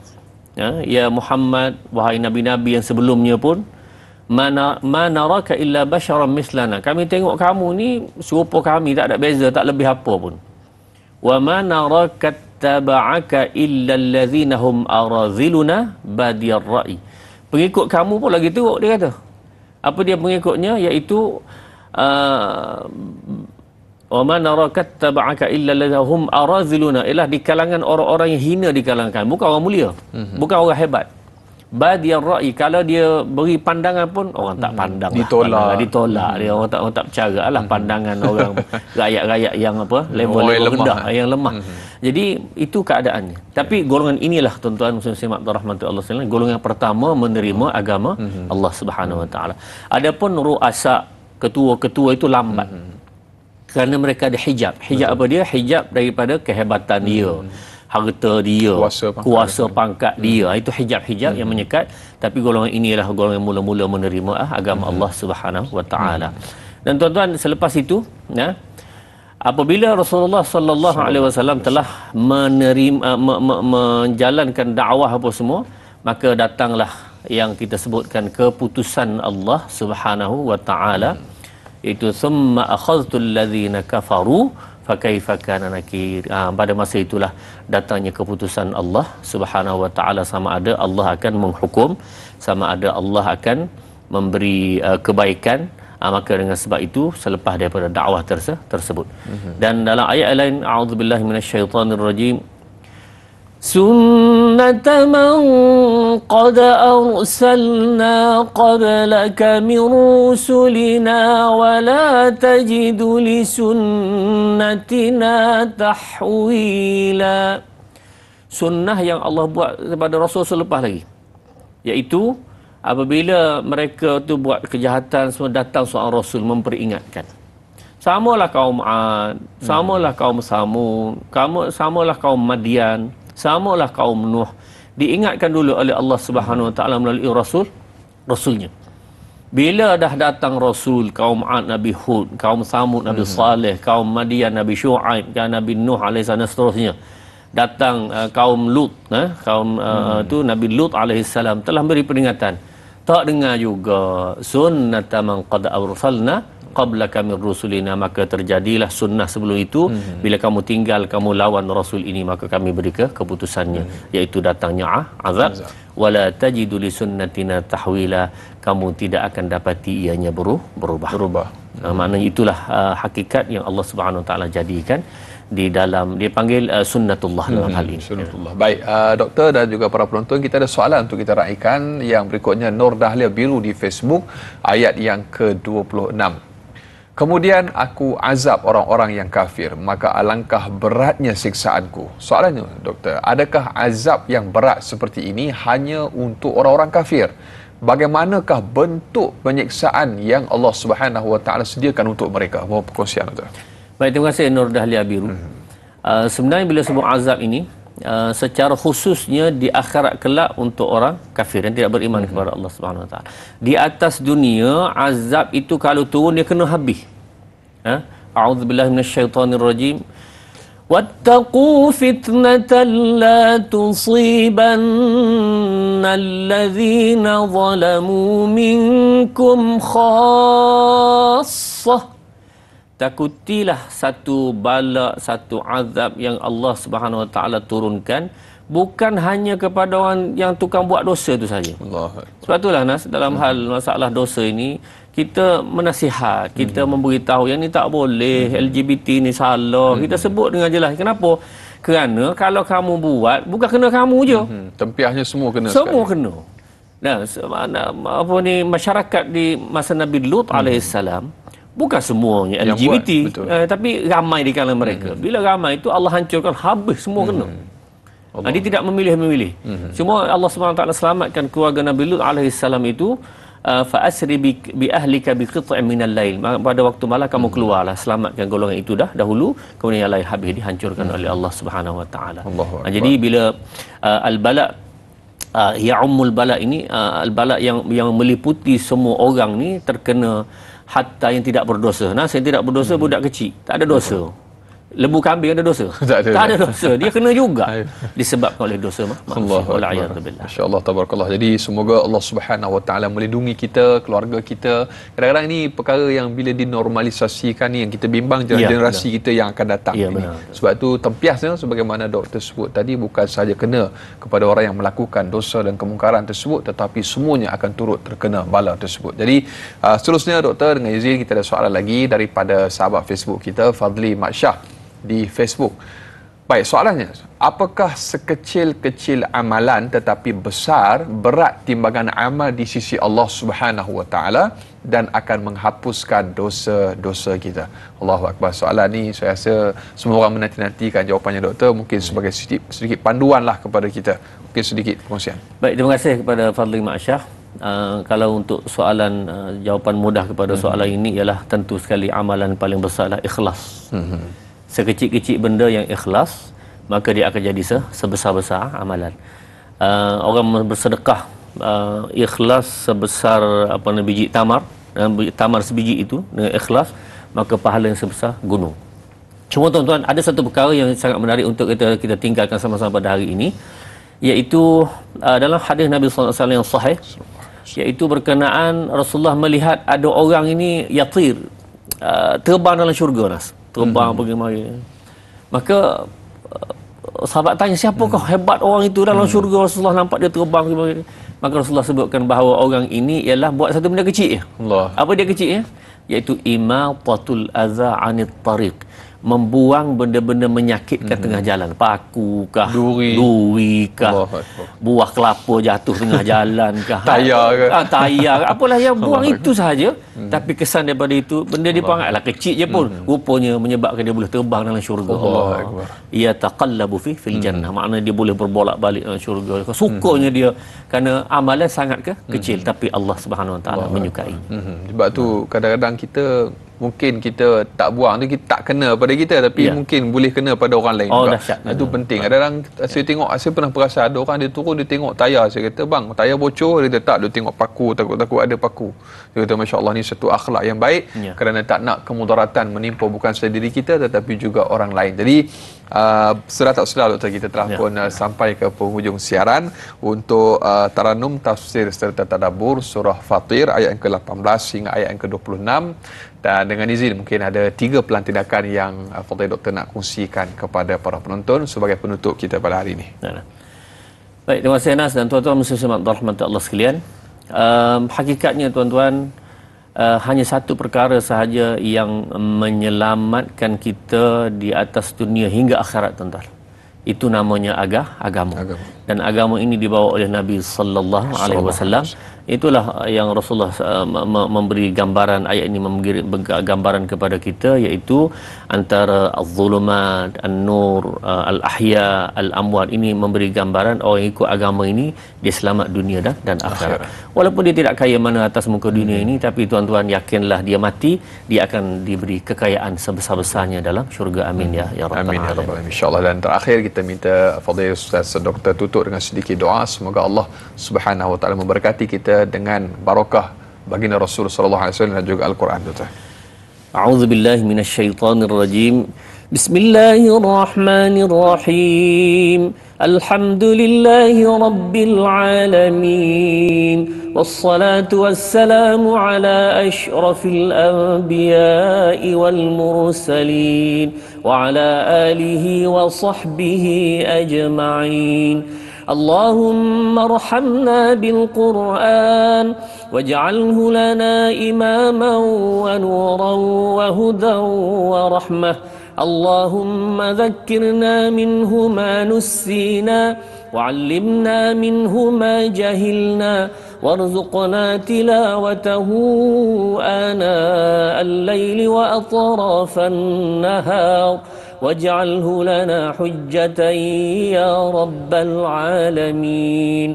ya Muhammad, wahai nabi-nabi yang sebelumnya pun, ma naraka illa basharan mithlana, kami tengok kamu ni serupa kami, tak ada beza, tak lebih apa pun. Wa ma naraka taba'aka illa allazina hum araziluna badiyar ra'i, pengikut kamu pun lagi teruk, dia kata. Apa dia pengikutnya? Iaitu wa ma naraka taba'aka illa allazina hum araziluna, ialah di kalangan orang-orang yang hina di kalangan kami, bukan orang mulia, bukan orang hebat. Badiyar ra'i, kalau dia beri pandangan pun orang tak pandang, ditolak dia, orang tak percaya lah pandangan orang rakyat-rakyat yang apa, level rendah, yang lemah. Jadi itu keadaannya. Tapi golongan inilah tuan-tuan muslim rahmati Allah sekalian, golongan yang pertama menerima agama Allah Subhanahu wa taala. Adapun ru'asa, ketua-ketua itu lambat. Kerana mereka ada hijab. Hijab apa dia? Hijab daripada kehebatan dia, harta dia, kuasa pangkat dia. Itu hijab-hijab yang menyekat. Tapi golongan inilah golongan yang mula-mula menerima agama Allah Subhanahu wa taala. Dan tuan-tuan, selepas itu, apabila Rasulullah sallallahu alaihi wasallam telah menerima menjalankan dakwah apa semua, maka datanglah yang kita sebutkan keputusan Allah Subhanahu wa taala, itu summa akhadhtul ladzina kafaru fakaifa kana nakir. Pada masa itulah datangnya keputusan Allah Subhanahu wa taala, sama ada Allah akan menghukum, sama ada Allah akan memberi kebaikan. Maka dengan sebab itu selepas daripada dakwah tersebut. Dan dalam ayat lain, a'udzubillahi minasyaitonirrajim, sunnata man qad arsalna qablaka min rusulina wa la tajidu li sunnatina tahwila. Sunnah yang Allah buat kepada Rasul selepas lagi, iaitu apabila mereka tu buat kejahatan semua, datang seorang Rasul memperingatkan. Samalah kaum Ad, samalah kaum Samud, samalah kaum Madian, samalah kaum Nuh. Diingatkan dulu oleh Allah Subhanahu wa taala melalui rasulnya. Bila dah datang Rasul, kaum Ad Nabi Hud, kaum Samud Nabi Saleh, kaum Madian Nabi Syuaib, dan Nabi Nuh alaihissalam dan seterusnya. Datang kaum Lut, tu Nabi Lut alaihissalam telah beri peringatan. Tak dengar juga sunnata man qad arsalna qablaka min rusulina, maka terjadilah sunnah sebelum itu. Bila kamu tinggal, kamu lawan rasul ini, maka kami beri keputusannya, iaitu datangnya azab. Wala tajidu li sunnatina tahwila, kamu tidak akan dapati ianya berubah. Maknanya itulah hakikat yang Allah Subhanahu Wa Taala jadikan di dalam, dia panggil sunnatullah dalam hal ini. Sunnatullah. Baik, doktor dan juga para penonton, kita ada soalan untuk kita raikan. Yang berikutnya, Nur Dahlia Biru di Facebook, ayat yang ke-26. Kemudian aku azab orang-orang yang kafir, maka alangkah beratnya siksaanku. Soalannya, doktor, adakah azab yang berat seperti ini hanya untuk orang-orang kafir? Bagaimanakah bentuk penyiksaan yang Allah Subhanahu Wa Taala sediakan untuk mereka? Mohon perkongsian, doktor. Baik, terima kasih Nur Dahlia Biru. Sebenarnya bila sebut azab ini, secara khususnya di akhirat kelak untuk orang kafir yang tidak beriman kepada Allah Subhanahu Wa Taala. Di atas dunia, azab itu kalau turun dia kena habis. A'udzubillahi minasyaitonirrajim. Wattaqu fitnatan la tusibanna alladhina zalamu minkum khassah. Takutilah satu bala, satu azab yang Allah Subhanahu Wa Taala turunkan bukan hanya kepada orang yang tukang buat dosa itu saja. Sebab itulah Nas, dalam hal masalah dosa ini, kita menasihat, kita memberitahu yang ni tak boleh, LGBT ni salah. Kita sebut dengan jelas. Kenapa? Kerana kalau kamu buat, bukan kena kamu je. Tempiahnya semua kena. Semua kena. Nah, apa ni, masyarakat di masa Nabi Lut alaihissalam, bukan semuanya LGBT, tapi ramai di kalangan mereka. Bila ramai itu Allah hancurkan habis, semua kena. Dia tidak memilih-memilih. Cuma Allah SWT selamatkan keluarga Nabi Lut alaihissalam itu, fa asri bi ahlika bi qit'in minal lail. Pada waktu malam kamu keluarlah, selamatkan golongan itu dahulu, kemudian yang lain habis dihancurkan oleh Allah Subhanahu Wa Taala. Jadi bila al-bala ya'ummul bala ini, al-bala yang meliputi semua orang ni terkena, hatta yang tidak berdosa. Nah, yang tidak berdosa budak kecil, tak ada dosa. Lembu kambing ada dosa? Tak ada dosa. Dia kena juga disebabkan oleh dosa manusia. Masya-Allah, tabarakallah. Jadi semoga Allah Subhanahu Wa Taala melindungi kita, keluarga kita. Kadang-kadang ini perkara yang bila dinormalisasikan ni, yang kita bimbang generasi kita yang akan datang ini. Sebab tu tempiasnya sebagaimana doktor sebut tadi, bukan sahaja kena kepada orang yang melakukan dosa dan kemungkaran tersebut, tetapi semuanya akan turut terkena bala tersebut. Jadi seterusnya doktor, dengan izin kita ada soalan lagi daripada sahabat Facebook kita, Fadli Mak Syah di Facebook. Baik, soalannya, apakah sekecil-kecil amalan tetapi besar, berat timbangan amal di sisi Allah Subhanahu Wa Taala dan akan menghapuskan dosa-dosa kita? Allahu Akbar. Soalan ni saya rasa semua orang menanti-nantikan jawapannya, doktor. Mungkin sebagai sedikit panduanlah kepada kita. Mungkin sedikit perkongsian. Baik, terima kasih kepada Fadli Mak Syah. Kalau untuk soalan, jawapan mudah kepada soalan ini ialah tentu sekali amalan paling besarlah ikhlas. Sekecil-kecil benda yang ikhlas, maka dia akan jadi sebesar-besar amalan. Orang bersedekah ikhlas sebesar biji tamar, tamar sebiji itu dengan ikhlas, maka pahala yang sebesar gunung. Cuma tuan-tuan, ada satu perkara yang sangat menarik untuk kita tinggalkan sama-sama pada hari ini, iaitu dalam hadis Nabi SAW yang sahih, iaitu berkenaan Rasulullah melihat ada orang ini yatir, terbang dalam syurga, Nas. Terbang pergi mari. Maka sahabat tanya, siapakah hebat orang itu dalam syurga? Rasulullah nampak dia terbang pergi mari. Maka Rasulullah sebutkan bahawa orang ini ialah buat satu benda kecil je. Apa dia kecil ya? Iaitu imatatul adza 'anit tariq, membuang benda-benda menyakitkan tengah jalan. Paku kah, duri kah, buah kelapa jatuh tengah jalan kah, tayar, apalah yang buang itu sahaja. Tapi kesan daripada itu, benda dia pangatlah kecil je pun, rupanya menyebabkan dia boleh terbang dalam syurga. Ia taqallabu fil jannah, maknanya dia boleh berbolak-balik dalam syurga. Sukanya dia kerana amalan sangat kecil, tapi Allah Subhanahu Wa Taala menyukai. Sebab tu kadang-kadang kita mungkin kita tak buang tu, kita tak kena pada kita, tapi mungkin boleh kena pada orang lain juga. Itu penting. Kadang-kadang saya tengok, saya pernah perasan ada orang dia turun, dia tengok tayar, saya kata, bang, tayar bocor, dia kata tak, dia tengok paku, takut-takut ada paku. Dia kata, masya-Allah, ni satu akhlak yang baik, kerana tak nak kemudaratan menimpa bukan sahaja diri kita tetapi juga orang lain. Jadi sudah tak sudah, doktor, kita telah pun sampai ke penghujung siaran untuk Taranum, tafsir serta tadabbur surah Fatir ayat yang ke-18 hingga ayat yang ke-26. Dan dengan izin mungkin ada 3 pelan tindakan yang Fadil Doktor nak kongsikan kepada para penonton sebagai penutup kita pada hari ini. Baik, terima kasih Anas dan tuan-tuan muslim rahmat Allah sekalian. Hakikatnya tuan-tuan, hanya satu perkara sahaja yang menyelamatkan kita di atas dunia hingga akhirat, tuan-tuan. Itu namanya agama. Dan agama ini dibawa oleh Nabi sallallahu alaihi wasallam. Itulah yang Rasulullah memberi gambaran, ayat ini memberi gambaran kepada kita, iaitu antara az-zulumat, an-nur, al-ahya, al-amwat. Ini memberi gambaran orang yang ikut agama ini dia selamat dunia dan akhirat. Walaupun dia tidak kaya mana atas muka dunia ini, tapi tuan-tuan yakinlah dia mati, dia akan diberi kekayaan sebesar-besarnya dalam syurga. Amin ya rabbal alamin. Amin ya rabbal alamin. Insyaallah. Dan terakhir kita minta Fadil Ustaz Dr. tutup dengan sedikit doa, semoga Allah Subhanahu wa taala memberkati kita dengan barakah baginda Rasul sallallahu alaihi wasallam dan juga Al-Quran. A'udzu billahi minasyaitonir rajim. Bismillahirrahmanirrahim. Alhamdulillahi rabbil alamin. Wassalatu wassalamu ala asyrafil anbiya'i wal mursalin wa ala alihi wa sahbihi ajma'in. اللهم ارحمنا بالقرآن واجعله لنا إماما ونورا وهدى ورحمة. اللهم ذكرنا منه ما نسينا وعلمنا منه ما جهلنا وارزقنا تلاوته آناء الليل وأطراف النهار واجعله لنا حجة يا رب العالمين.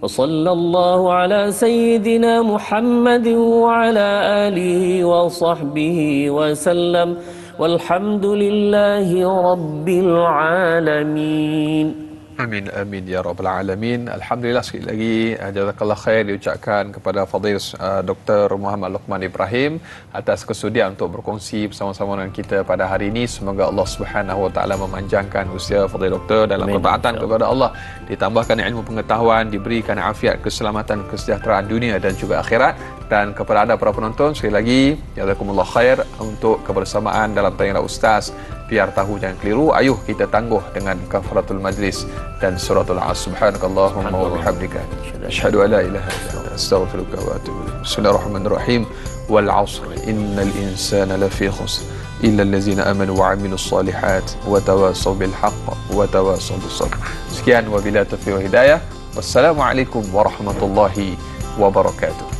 وصلى الله على سيدنا محمد وعلى آله وصحبه وسلم والحمد لله رب العالمين. Amin amin ya rabbal alamin. Alhamdulillah, sekali lagi jazakallah khair diucapkan kepada Fadil Dr. Muhammad Luqman Ibrahim atas kesudian untuk berkongsi bersama-sama dengan kita pada hari ini. Semoga Allah Subhanahu wa taala memanjangkan usia Fadil Doktor dalam ketaatan kepada Allah, ditambahkan ilmu pengetahuan, diberikan afiat, keselamatan, kesejahteraan dunia dan juga akhirat. Dan kepada anda para penonton, sekali lagi jazakumullah khair untuk kebersamaan dalam tayangan Ustaz. Biar tahu jangan keliru, ayuh kita tangguh dengan kafaratul majlis dan suratul As. Subhanakallahumma wa bihamdika asyhadu an la ilaha illa anta astaghfiruka wa atubu ilaik. Bismillahirrahmanirrahim. Wal 'asr innal insana lafi khusr illa allazina amanu wa 'amilus solihat wa tawasaw bil haqq wa tawasaw bis sabr. Sekian wabillahi taufiq wa hidayah. Wassalamualaikum warahmatullahi wabarakatuh.